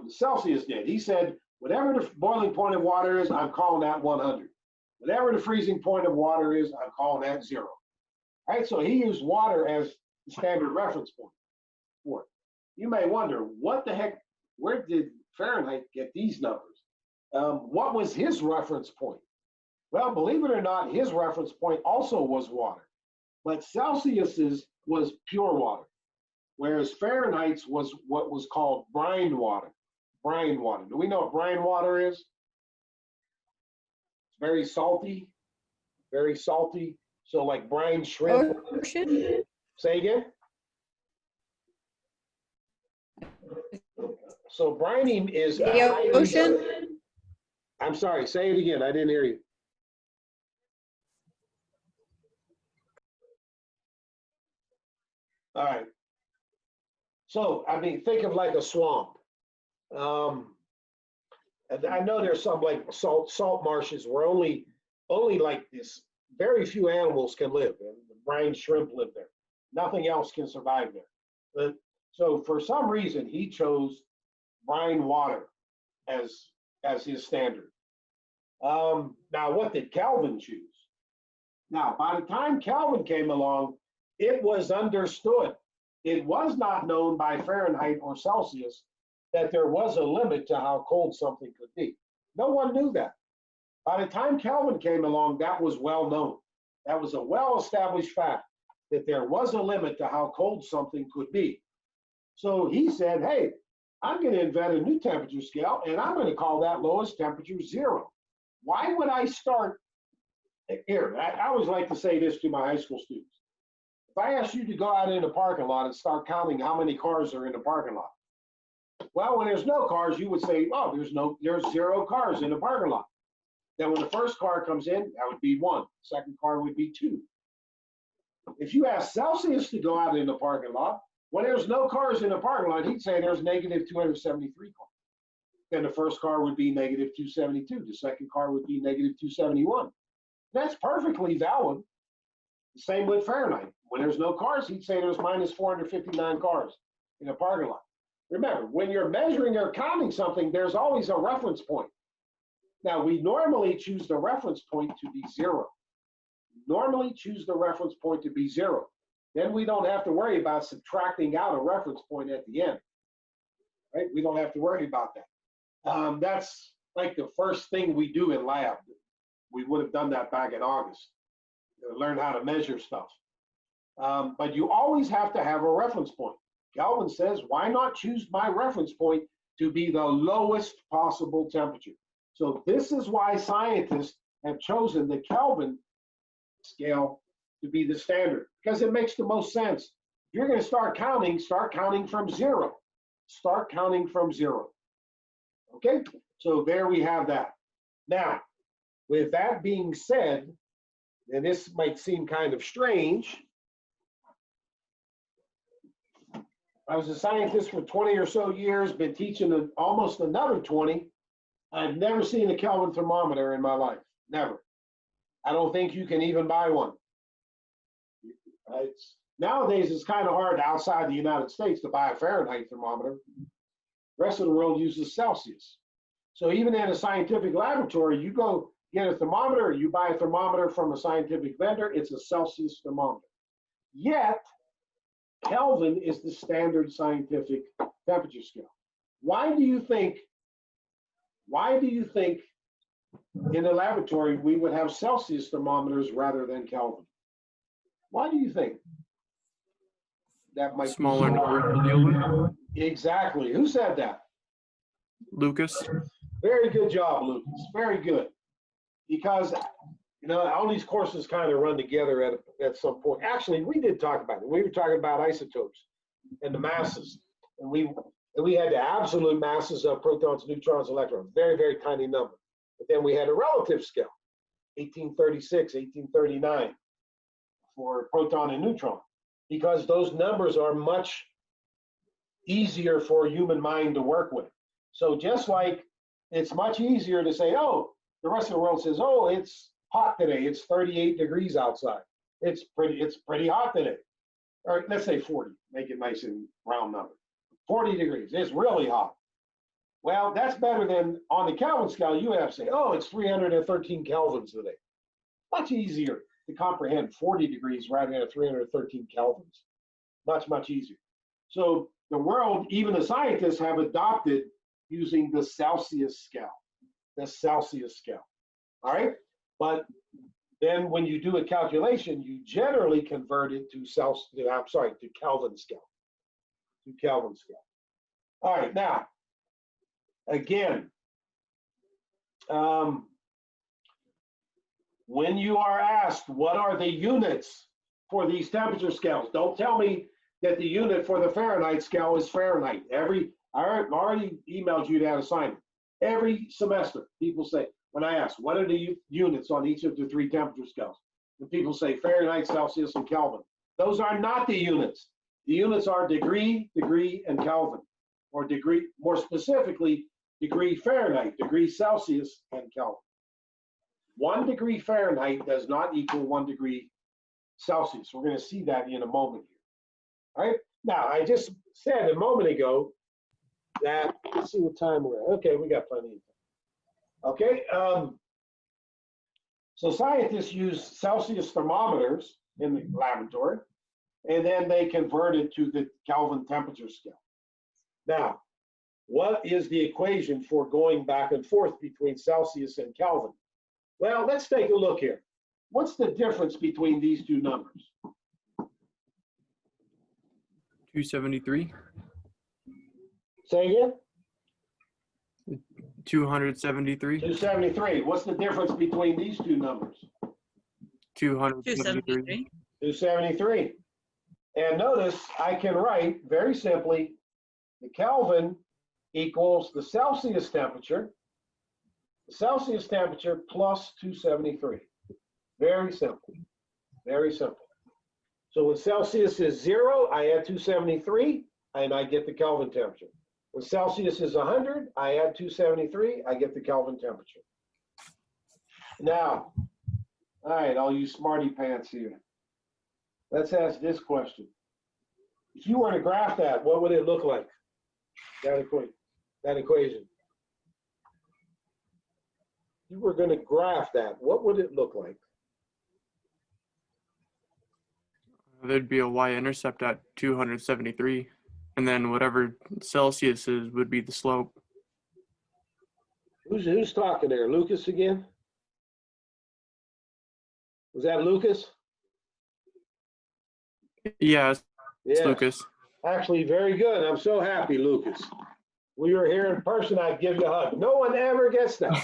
Celsius did. He said, whatever the boiling point of water is, I'm calling that 100. Whatever the freezing point of water is, I'm calling that 0. All right, so he used water as the standard reference point for it. You may wonder, what the heck, where did Fahrenheit get these numbers? What was his reference point? Well, believe it or not, his reference point also was water, but Celsius's was pure water, whereas Fahrenheit's was what was called brine water. Brine water. Do we know what brine water is? It's very salty, very salty. So like brine shrimp. Ocean? Say again? So brining is a The highly- ocean? I'm sorry, say it again. I didn't hear you. All right. So, I mean, think of like a swamp. And I know there's some like salt marshes where only like this, very few animals can live. And the brine shrimp live there. Nothing else can survive there. But, so for some reason, he chose brine water as his standard. Now, what did Kelvin choose? Now, by the time Kelvin came along, it was understood. It was not known by Fahrenheit or Celsius that there was a limit to how cold something could be. No one knew that. By the time Kelvin came along, that was well known. That was a well-established fact that there was a limit to how cold something could be. So he said, hey, I'm going to invent a new temperature scale, and I'm going to call that lowest temperature 0. Why would I start here? I always like to say this to my high school students. If I asked you to go out in the parking lot and start counting how many cars are in the parking lot, well, when there's no cars, you would say, oh, there's 0 cars in the parking lot. Then when the first car comes in, that would be 1. Second car would be 2. If you ask Celsius to go out in the parking lot, when there's no cars in the parking lot, he'd say there's negative 273 cars. Then the first car would be negative 272. The second car would be negative 271. That's perfectly valid. The same with Fahrenheit. When there's no cars, he'd say there's minus 459 cars in a parking lot. Remember, when you're measuring or counting something, there's always a reference point. Now, we normally choose the reference point to be 0. Normally choose the reference point to be 0. Then we don't have to worry about subtracting out a reference point at the end. Right? We don't have to worry about that. That's like the first thing we do in lab. We would have done that back in August. Learn how to measure stuff. But you always have to have a reference point. Kelvin says, why not choose my reference point to be the lowest possible temperature? So this is why scientists have chosen the Kelvin scale to be the standard, because it makes the most sense. If you're going to start counting from 0. Start counting from 0. Okay, so there we have that. Now, with that being said, and this might seem kind of strange, I was a scientist for 20 or so years, been teaching almost another 20. I've never seen a Kelvin thermometer in my life, never. I don't think you can even buy one. Nowadays, it's kind of hard outside the United States to buy a Fahrenheit thermometer. The rest of the world uses Celsius. So even in a scientific laboratory, you go get a thermometer, you buy a thermometer from a scientific vendor, it's a Celsius thermometer. Yet, Kelvin is the standard scientific temperature scale. Why do you think in the laboratory we would have Celsius thermometers rather than Kelvin? Why do you think? That might Smaller be number to deal with. Exactly. Who said that? Lucas. Very good job, Lucas. Very good. Because, all these courses kind of run together at some point. Actually, we did talk about it. We were talking about isotopes and the masses. And we had the absolute masses of protons, neutrons, electrons. Very, very tiny number. But then we had a relative scale, 1836, 1839 for proton and neutron. Because those numbers are much easier for a human mind to work with. So just like it's much easier to say, oh, the rest of the world says, oh, it's hot today. It's 38 degrees outside. It's pretty hot today. Or let's say 40, make it nice and round number. 40 degrees, it's really hot. Well, that's better than on the Kelvin scale, you would have to say, oh, it's 313 kelvins today. Much easier to comprehend 40 degrees rather than 313 kelvins. Much, much easier. So the world, even the scientists have adopted using the Celsius scale. The Celsius scale. All right? But then when you do a calculation, you generally convert it to Kelvin scale. To Kelvin scale. All right, now, again, when you are asked what are the units for these temperature scales, don't tell me that the unit for the Fahrenheit scale is Fahrenheit. I already emailed you that assignment. Every semester, people say, when I ask, what are the units on each of the 3 temperature scales? And people say Fahrenheit, Celsius, and Kelvin. Those are not the units. The units are degree, and Kelvin. Or degree, more specifically, degree Fahrenheit, degree Celsius, and Kelvin. 1 degree Fahrenheit does not equal 1 degree Celsius. We're going to see that in a moment here. All right. Now, I just said a moment ago that, let's see what time we're at. Okay, we got plenty of time. Okay. So scientists use Celsius thermometers in the laboratory, and then they convert it to the Kelvin temperature scale. Now, what is the equation for going back and forth between Celsius and Kelvin? Well, let's take a look here. What's the difference between these 2 numbers? 273. Say again? 273. 273. What's the difference between these two numbers? 273. 273. And notice I can write very simply the Kelvin equals the Celsius temperature plus 273. Very simple. Very simple. So when Celsius is 0, I add 273 and I get the Kelvin temperature. When Celsius is 100, I add 273, I get the Kelvin temperature. Now, all right, all you smarty pants here. Let's ask this question. If you were to graph that, what would it look like? That equation. If you were going to graph that, what would it look like? There'd be a y-intercept at 273. And then whatever Celsius is would be the slope. Who's talking there? Lucas again? Was that Lucas? Yeah, it's Yes. Lucas. Actually, very good. I'm so happy, Lucas. We were here in person, I'd give you a hug. No one ever gets that.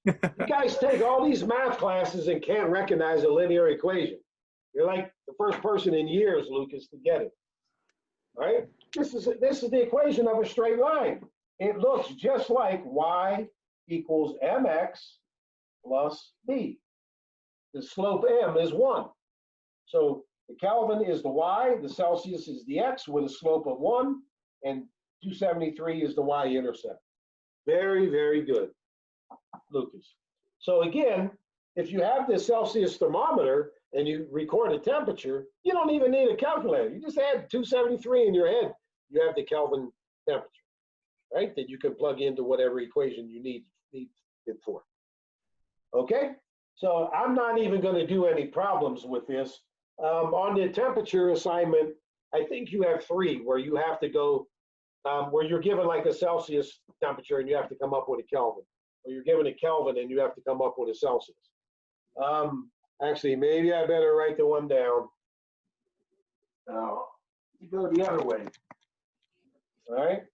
You guys take all these math classes and can't recognize a linear equation. You're like the first person in years, Lucas, to get it. All right? This is the equation of a straight line. It looks just like y equals mx plus b. The slope m is 1. So the Kelvin is the y, the Celsius is the x with a slope of 1, and 273 is the y-intercept. Very, very good, Lucas. So again, if you have this Celsius thermometer and you record a temperature, you don't even need a calculator. You just add 273 in your head. You have the Kelvin temperature, right? That you can plug into whatever equation you need it for. Okay? So I'm not even going to do any problems with this. On the temperature assignment, I think you have 3 where you have to go, where you're given like a Celsius temperature and you have to come up with a Kelvin. Or you're given a Kelvin and you have to come up with a Celsius. Actually, maybe I better write the one down. You go the other way. All right.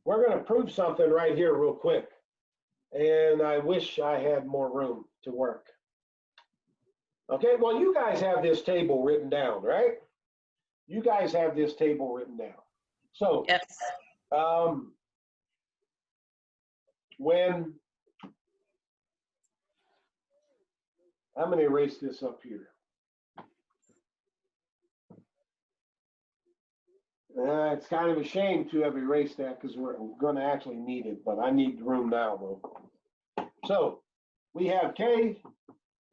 We're going to prove something right here real quick. And I wish I had more room to work. Okay, well, you guys have this table written down, right? You guys have this table written down. So, Yes. when I'm going to erase this up here. It's kind of a shame to have erased that because we're going to actually need it, but I need room now, though. So we have K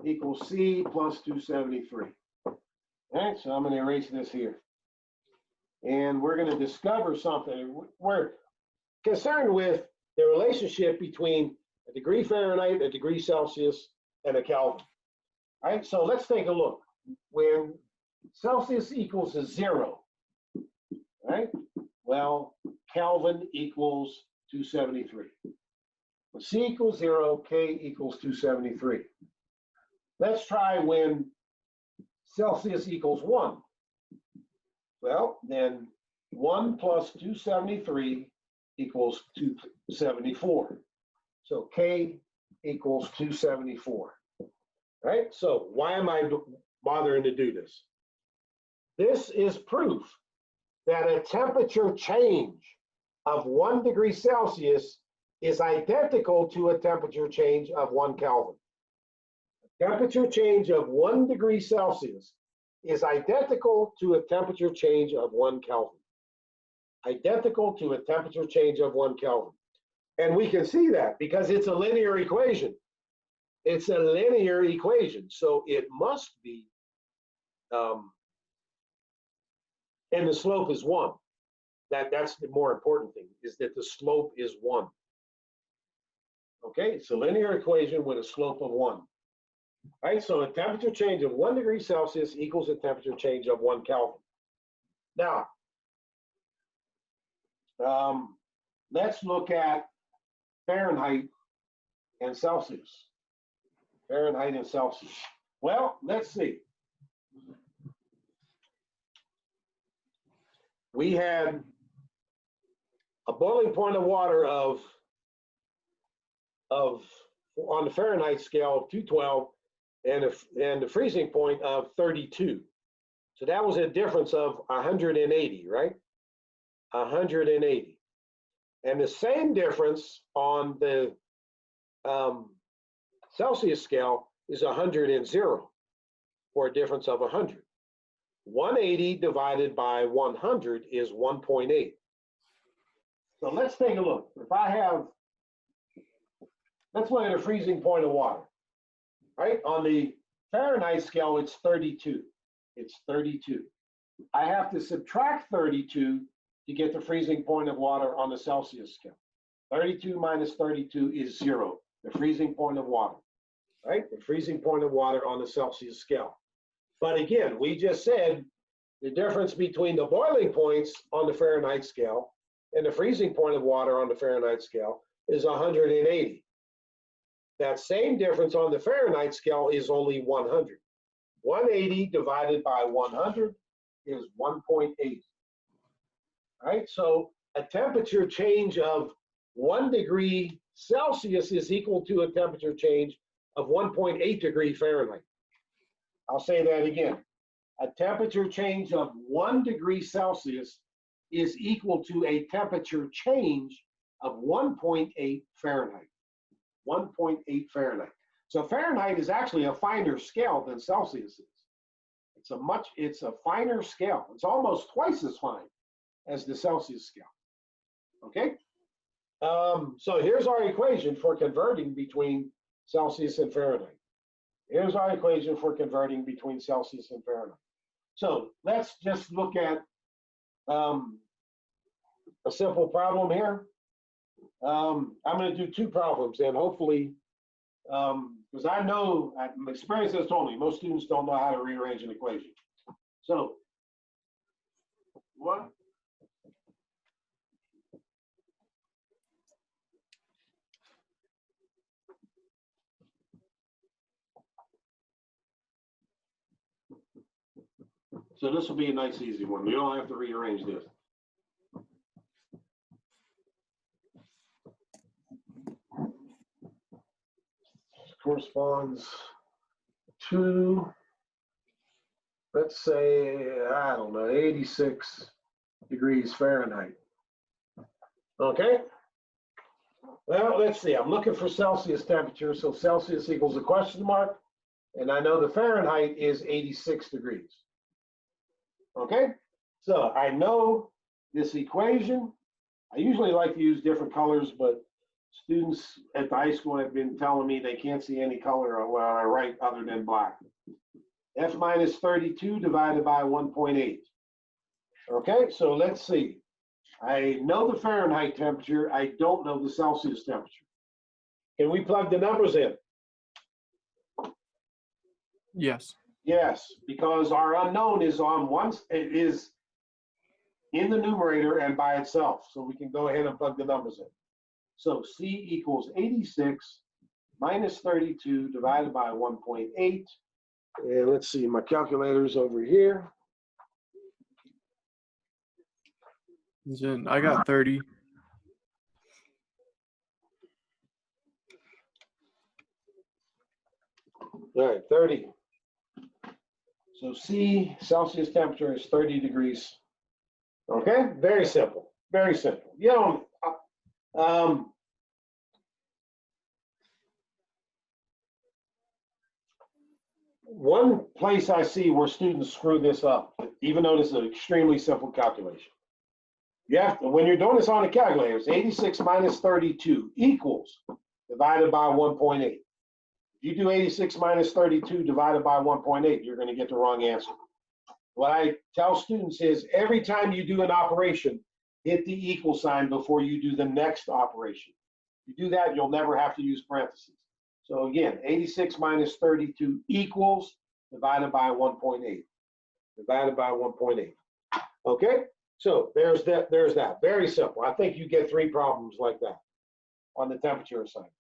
equals C plus 273. All right, so I'm going to erase this here. And we're going to discover something. We're concerned with the relationship between a degree Fahrenheit, a degree Celsius, and a Kelvin. All right, so let's take a look. When Celsius equals 0, right? Well, Kelvin equals 273. When C equals 0, K equals 273. Let's try when Celsius equals 1. Well, then 1 plus 273 equals 274. So K equals 274. Right? So why am I bothering to do this? This is proof that a temperature change of 1 degree Celsius is identical to a temperature change of 1 Kelvin. A temperature change of 1 degree Celsius is identical to a temperature change of 1 Kelvin. Identical to a temperature change of 1 Kelvin. And we can see that because it's a linear equation. It's a linear equation, so it must be, and the slope is 1. That's the more important thing, is that the slope is 1. Okay, it's a linear equation with a slope of 1. All right, so a temperature change of 1 degree Celsius equals a temperature change of 1 Kelvin. Now, let's look at Fahrenheit and Celsius. Fahrenheit and Celsius. Well, let's see. we had a boiling point of water of on the Fahrenheit scale of 212 and the freezing point of 32. So that was a difference of 180, right? 180. And the same difference on the Celsius scale is 100 and 0 for a difference of 100. 180 divided by 100 is 1.8. So let's take a look. If I have, let's look at a freezing point of water, right? On the Fahrenheit scale, it's 32. It's 32. I have to subtract 32 to get the freezing point of water on the Celsius scale. 32 minus 32 is 0, the freezing point of water, right? The freezing point of water on the Celsius scale. But again, we just said the difference between the boiling points on the Fahrenheit scale and the freezing point of water on the Fahrenheit scale is 180. That same difference on the Fahrenheit scale is only 100. 180 divided by 100 is 1.8. Right? So a temperature change of 1 degree Celsius is equal to a temperature change of 1.8 degree Fahrenheit. I'll say that again. A temperature change of 1 degree Celsius is equal to a temperature change of 1.8 Fahrenheit. 1.8 Fahrenheit. So Fahrenheit is actually a finer scale than Celsius is. It's a finer scale. It's almost twice as fine as the Celsius scale. Okay? So here's our equation for converting between Celsius and Fahrenheit. Here's our equation for converting between Celsius and Fahrenheit. So let's just look at a simple problem here. I'm going to do 2 problems, and hopefully, because I know, my experience has told me, most students don't know how to rearrange an equation. So, what? So this will be a nice, easy one. You don't have to rearrange this. Corresponds to, let's say, I don't know, 86 degrees Fahrenheit. Okay? Well, let's see. I'm looking for Celsius temperature. So Celsius equals a question mark. And I know the Fahrenheit is 86 degrees. Okay? So I know this equation. I usually like to use different colors, but students at the high school have been telling me they can't see any color when I write other than black. F minus 32 divided by 1.8. Okay, so let's see. I know the Fahrenheit temperature. I don't know the Celsius temperature. Can we plug the numbers in? Yes. Yes, because our unknown is on it is in the numerator and by itself. So we can go ahead and plug the numbers in. So C equals 86 minus 32 divided by 1.8. And let's see, my calculator's over here. I got 30. All right, 30. So C, Celsius temperature is 30 degrees. Okay, very simple, very simple. You know, one place I see where students screw this up, even though this is an extremely simple calculation. You have to, when you're doing this on a calculator, it's 86 minus 32 equals divided by 1.8. If you do 86 minus 32 divided by 1.8, you're going to get the wrong answer. What I tell students is every time you do an operation, hit the equal sign before you do the next operation. If you do that, you'll never have to use parentheses. So again, 86 minus 32 equals divided by 1.8. Divided by 1.8. Okay? So there's that. There's that. Very simple. I think you get 3 problems like that on the temperature assignment.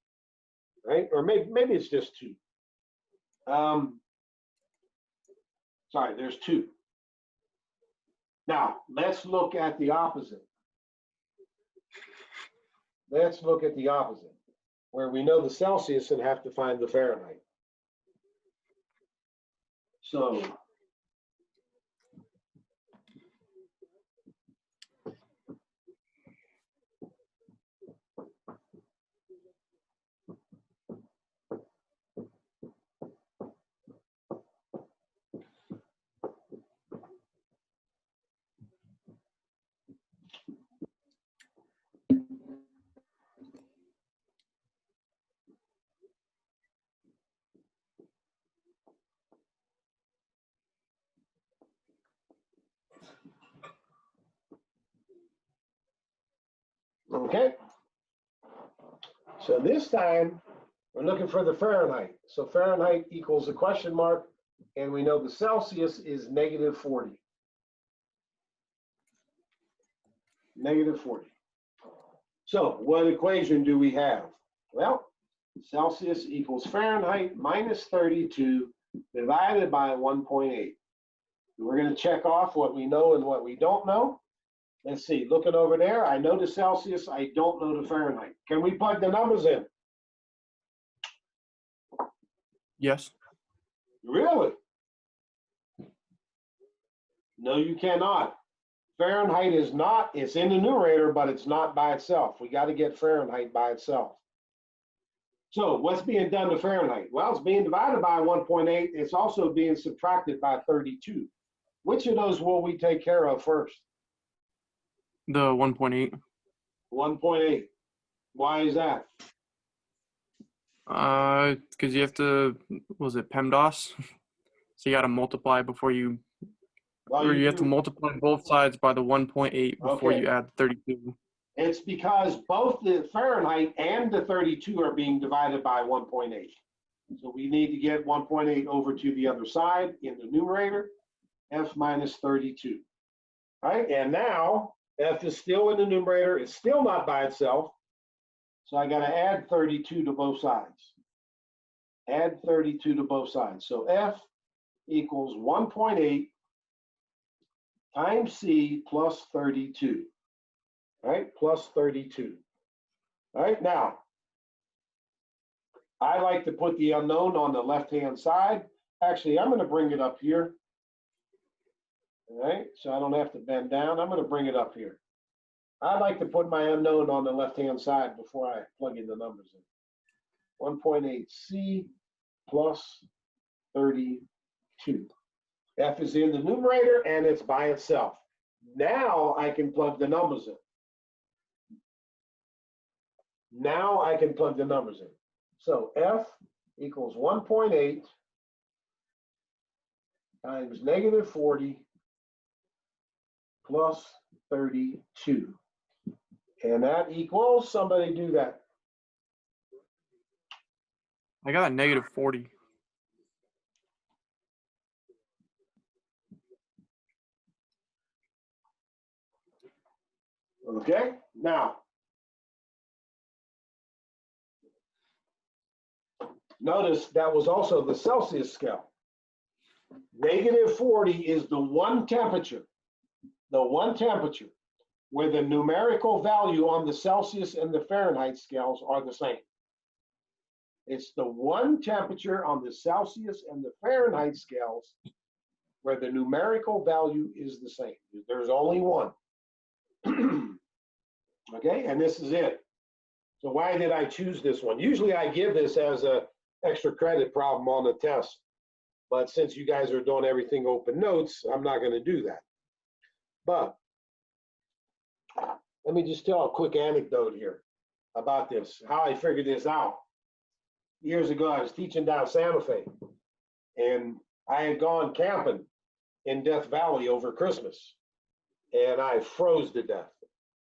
Right? Or maybe it's just 2. Sorry, there's 2. Now, let's look at the opposite. Let's look at the opposite, where we know the Celsius and have to find the Fahrenheit. So, okay. So this time, we're looking for the Fahrenheit. So Fahrenheit equals a question mark, and we know the Celsius is -40. -40. So what equation do we have? Well, Celsius equals Fahrenheit minus 32 divided by 1.8. We're going to check off what we know and what we don't know. Let's see, looking over there, I know the Celsius, I don't know the Fahrenheit. Can we plug the numbers in? Yes. Really? No, you cannot. Fahrenheit is not, it's in the numerator, but it's not by itself. We got to get Fahrenheit by itself. So what's being done to Fahrenheit? Well, it's being divided by 1.8. It's also being subtracted by 32. Which of those will we take care of first? The 1.8. 1.8. Why is that? Because you have to, was it PEMDAS? So you got to multiply before you, Well, or you have to do. multiply both sides by the 1.8 before Okay. you add 32. It's because both the Fahrenheit and the 32 are being divided by 1.8. So we need to get 1.8 over to the other side in the numerator, F minus 32. All right, and now F is still in the numerator. It's still not by itself. So I got to add 32 to both sides. Add 32 to both sides. So F equals 1.8 times C plus 32. All right, plus 32. All right, now, I like to put the unknown on the left-hand side. Actually, I'm going to bring it up here. All right, so I don't have to bend down. I'm going to bring it up here. I like to put my unknown on the left-hand side before I plug in the numbers in. 1.8C plus 32. F is in the numerator and it's by itself. Now I can plug the numbers in. Now I can plug the numbers in. So F equals 1.8 times -40 plus 32. And that equals, somebody do that. I got a -40. Okay, now, notice that was also the Celsius scale. -40 is the one temperature where the numerical value on the Celsius and the Fahrenheit scales are the same. It's the one temperature on the Celsius and the Fahrenheit scales where the numerical value is the same. There's only one. Okay, and this is it. So why did I choose this one? Usually I give this as a extra credit problem on the test, but since you guys are doing everything open notes, I'm not going to do that. But let me just tell a quick anecdote here about this, how I figured this out. Years ago, I was teaching down Santa Fe, and I had gone camping in Death Valley over Christmas, and I froze to death.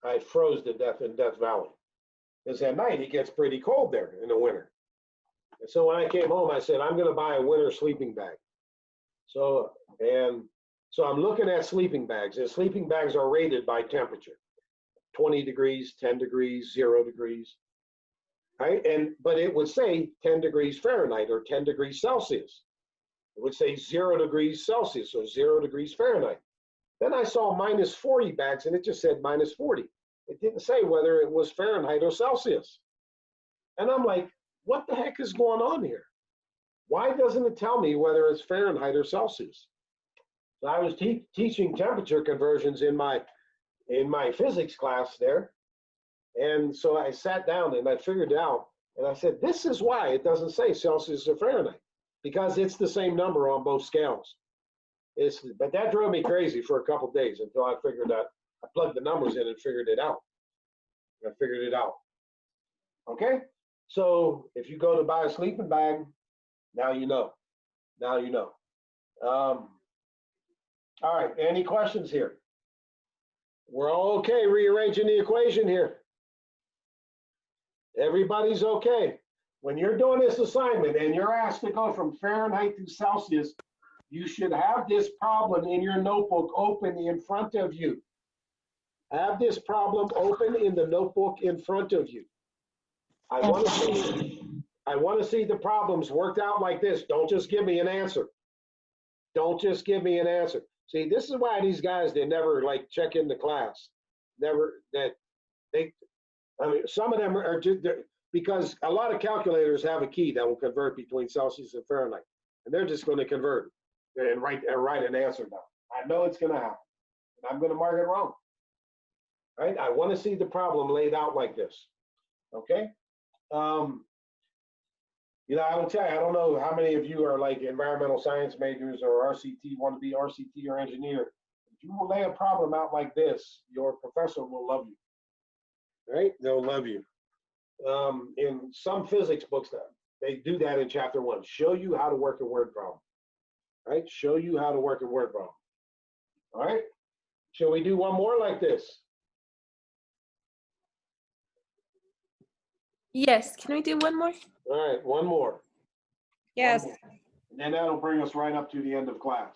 I froze to death in Death Valley. Because at night, it gets pretty cold there in the winter. And so when I came home, I said, I'm going to buy a winter sleeping bag. So I'm looking at sleeping bags, and sleeping bags are rated by temperature. 20 degrees, 10 degrees, 0 degrees, right? But it would say 10 degrees Fahrenheit or 10 degrees Celsius. It would say 0 degrees Celsius or 0 degrees Fahrenheit. Then I saw minus 40 bags and it just said minus 40. It didn't say whether it was Fahrenheit or Celsius. And I'm like, what the heck is going on here? Why doesn't it tell me whether it's Fahrenheit or Celsius? So I was teaching temperature conversions in my physics class there. And so I sat down and I figured it out. And I said, this is why it doesn't say Celsius or Fahrenheit, because it's the same number on both scales. But that drove me crazy for a couple of days until I figured out, I plugged the numbers in and figured it out. I figured it out. Okay? So if you go to buy a sleeping bag, now you know. Now you know. All right, any questions here? We're all okay rearranging the equation here. Everybody's okay. When you're doing this assignment and you're asked to go from Fahrenheit to Celsius, you should have this problem in your notebook open in front of you. Have this problem open in the notebook in front of you. I want to see the problems worked out like this. Don't just give me an answer. Don't just give me an answer. See, this is why these guys, they never like check into class. Never, that they, I mean, some of them are just, because a lot of calculators have a key that will convert between Celsius and Fahrenheit. And they're just going to convert and write an answer down. I know it's going to happen. And I'm going to mark it wrong. Right? I want to see the problem laid out like this. Okay? You know, I will tell you, I don't know how many of you are like environmental science majors or RCT, want to be RCT or engineer. If you will lay a problem out like this, your professor will love you. Right? They'll love you. In some physics books, they do that in chapter 1. Show you how to work a word problem. Right? Show you how to work a word problem. All right? Shall we do one more like this? Yes, can we do one more? All right, one more. Yes. One more. And then that'll bring us right up to the end of class.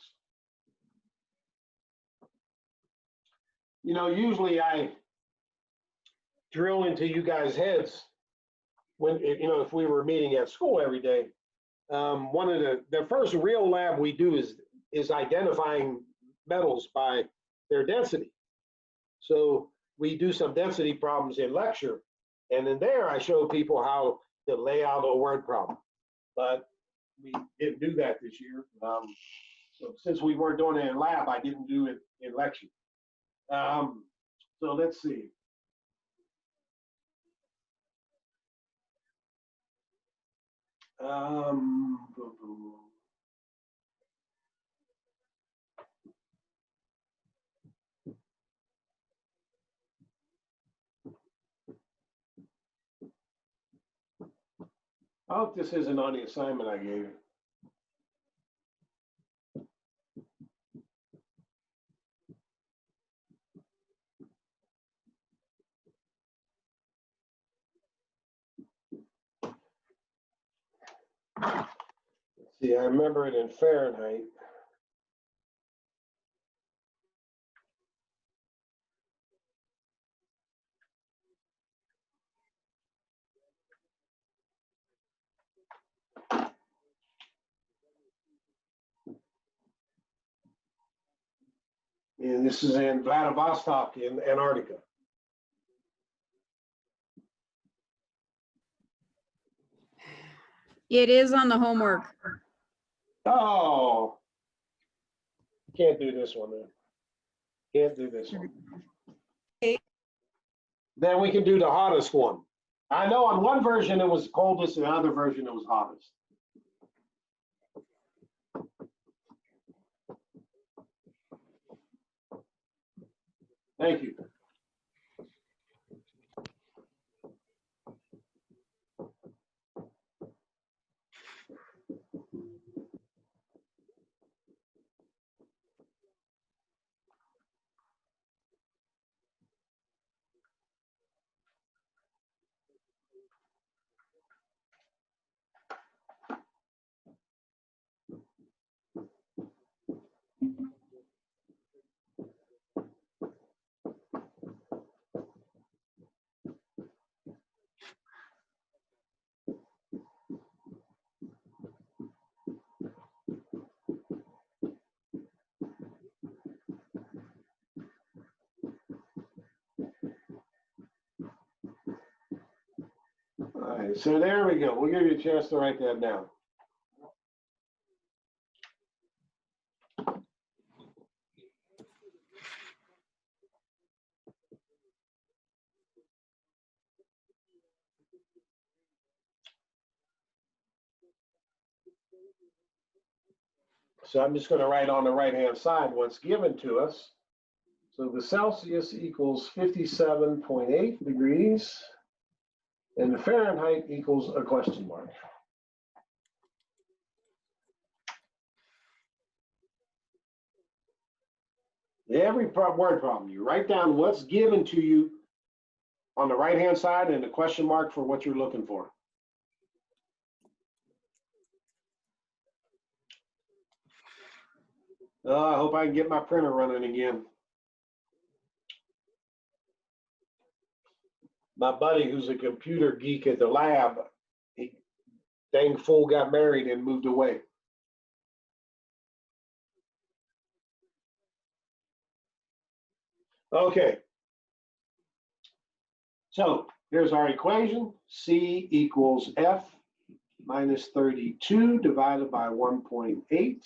You know, usually I drill into you guys' heads when, you know, if we were meeting at school every day. One of the first real lab we do is identifying metals by their density. So we do some density problems in lecture. And in there, I show people how to lay out a word problem. But we didn't do that this year. So since we weren't doing it in lab, I didn't do it in lecture. So let's see. I hope this isn't on the assignment I gave you. Let's see, I remember it in Fahrenheit. And this is in Vladivostok in Antarctica. It is on the homework. Oh, can't do this one then. Can't do this one. Then we can do the hottest one. I know on one version it was coldest, and the other version it was hottest. Thank you. right, so there we go. We'll give you a chance to write that down. So I'm just going to write on the right-hand side what's given to us. So the Celsius equals 57.8 degrees, and the Fahrenheit equals a question mark. Every word problem, you write down what's given to you on the right-hand side and a question mark for what you're looking for. I hope I can get my printer running again. My buddy, who's a computer geek at the lab, he dang fool got married and moved away. Okay. So here's our equation. C equals F minus 32 divided by 1.8.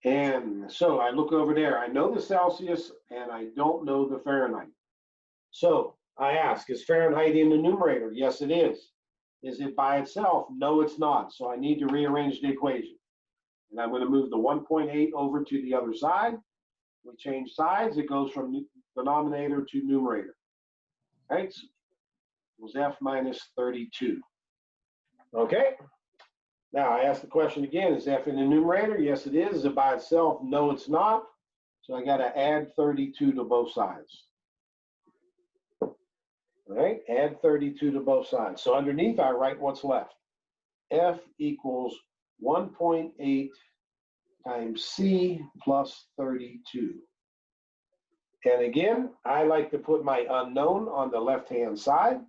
And so I look over there. I know the Celsius and I don't know the Fahrenheit. So I ask, is Fahrenheit in the numerator? Yes, it is. Is it by itself? No, it's not. So I need to rearrange the equation. And I'm going to move the 1.8 over to the other side. We change sides. It goes from denominator to numerator. Right? So it was F minus 32. Okay. Now I ask the question again, is F in the numerator? Yes, it is. Is it by itself? No, it's not. So I got to add 32 to both sides. All right, add 32 to both sides. So underneath I write what's left. F equals 1.8 times C plus 32. And again, I like to put my unknown on the left-hand side.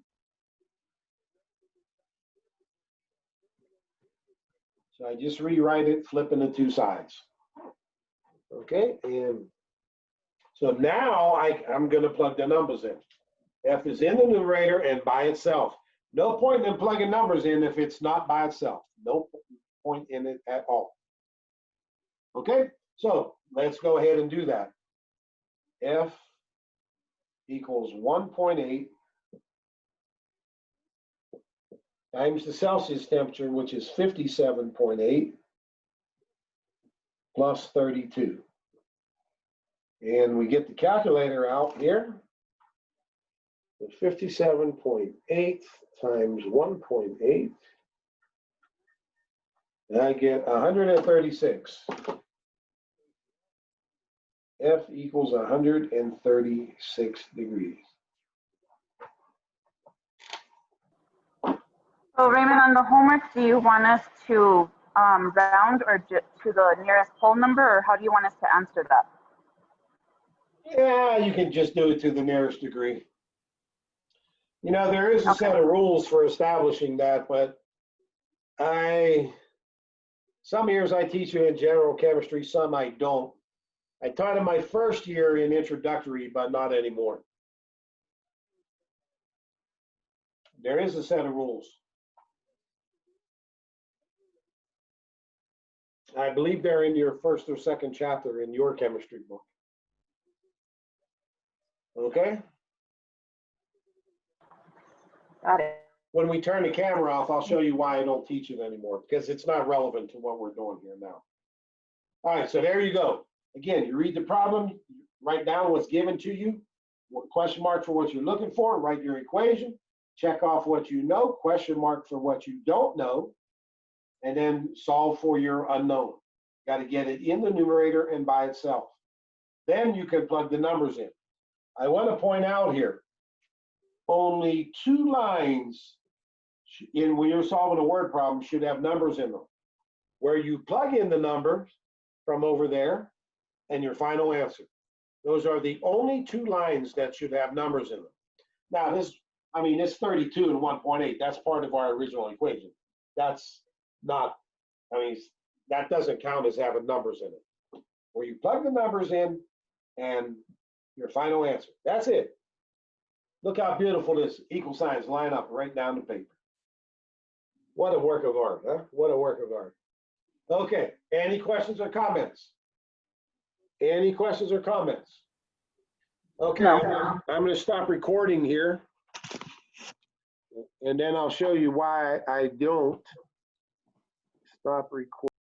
So I just rewrite it, flipping the two sides. Okay, and so now I'm going to plug the numbers in. F is in the numerator and by itself. No point in plugging numbers in if it's not by itself. No point in it at all. Okay, so let's go ahead and do that. F equals 1.8 times the Celsius temperature, which is 57.8, plus 32. And we get the calculator out here. 57.8 times 1.8. And I get 136. F equals 136 degrees. So Raymond, on the homework, do you want us to round or to the nearest whole number, or how do you want us to answer that? Yeah, you can just do it to the nearest degree. You know, there is a set of rules for establishing that, but some years I teach you in general chemistry, some I don't. I taught in my first year in introductory, but not anymore. There is a set of rules. I believe they're in your first or second chapter in your chemistry book. Okay? Got it. When we turn the camera off, I'll show you why I don't teach it anymore, because it's not relevant to what we're doing here now. All right, so there you go. Again, you read the problem, write down what's given to you, what question mark for what you're looking for, write your equation, check off what you know, question mark for what you don't know, and then solve for your unknown. Got to get it in the numerator and by itself. Then you can plug the numbers in. I want to point out here, only 2 lines when you're solving a word problem should have numbers in them, where you plug in the numbers from over there and your final answer. Those are the only 2 lines that should have numbers in them. Now this 32 and 1.8, that's part of our original equation. That's not, that doesn't count as having numbers in it. Where you plug the numbers in and your final answer. That's it. Look how beautiful this equal signs line up right down the paper. What a work of art, huh? What a work of art. Okay, any questions or comments? Any questions or comments? Okay, No. I'm gonna stop recording here. And then I'll show you why I don't stop recording.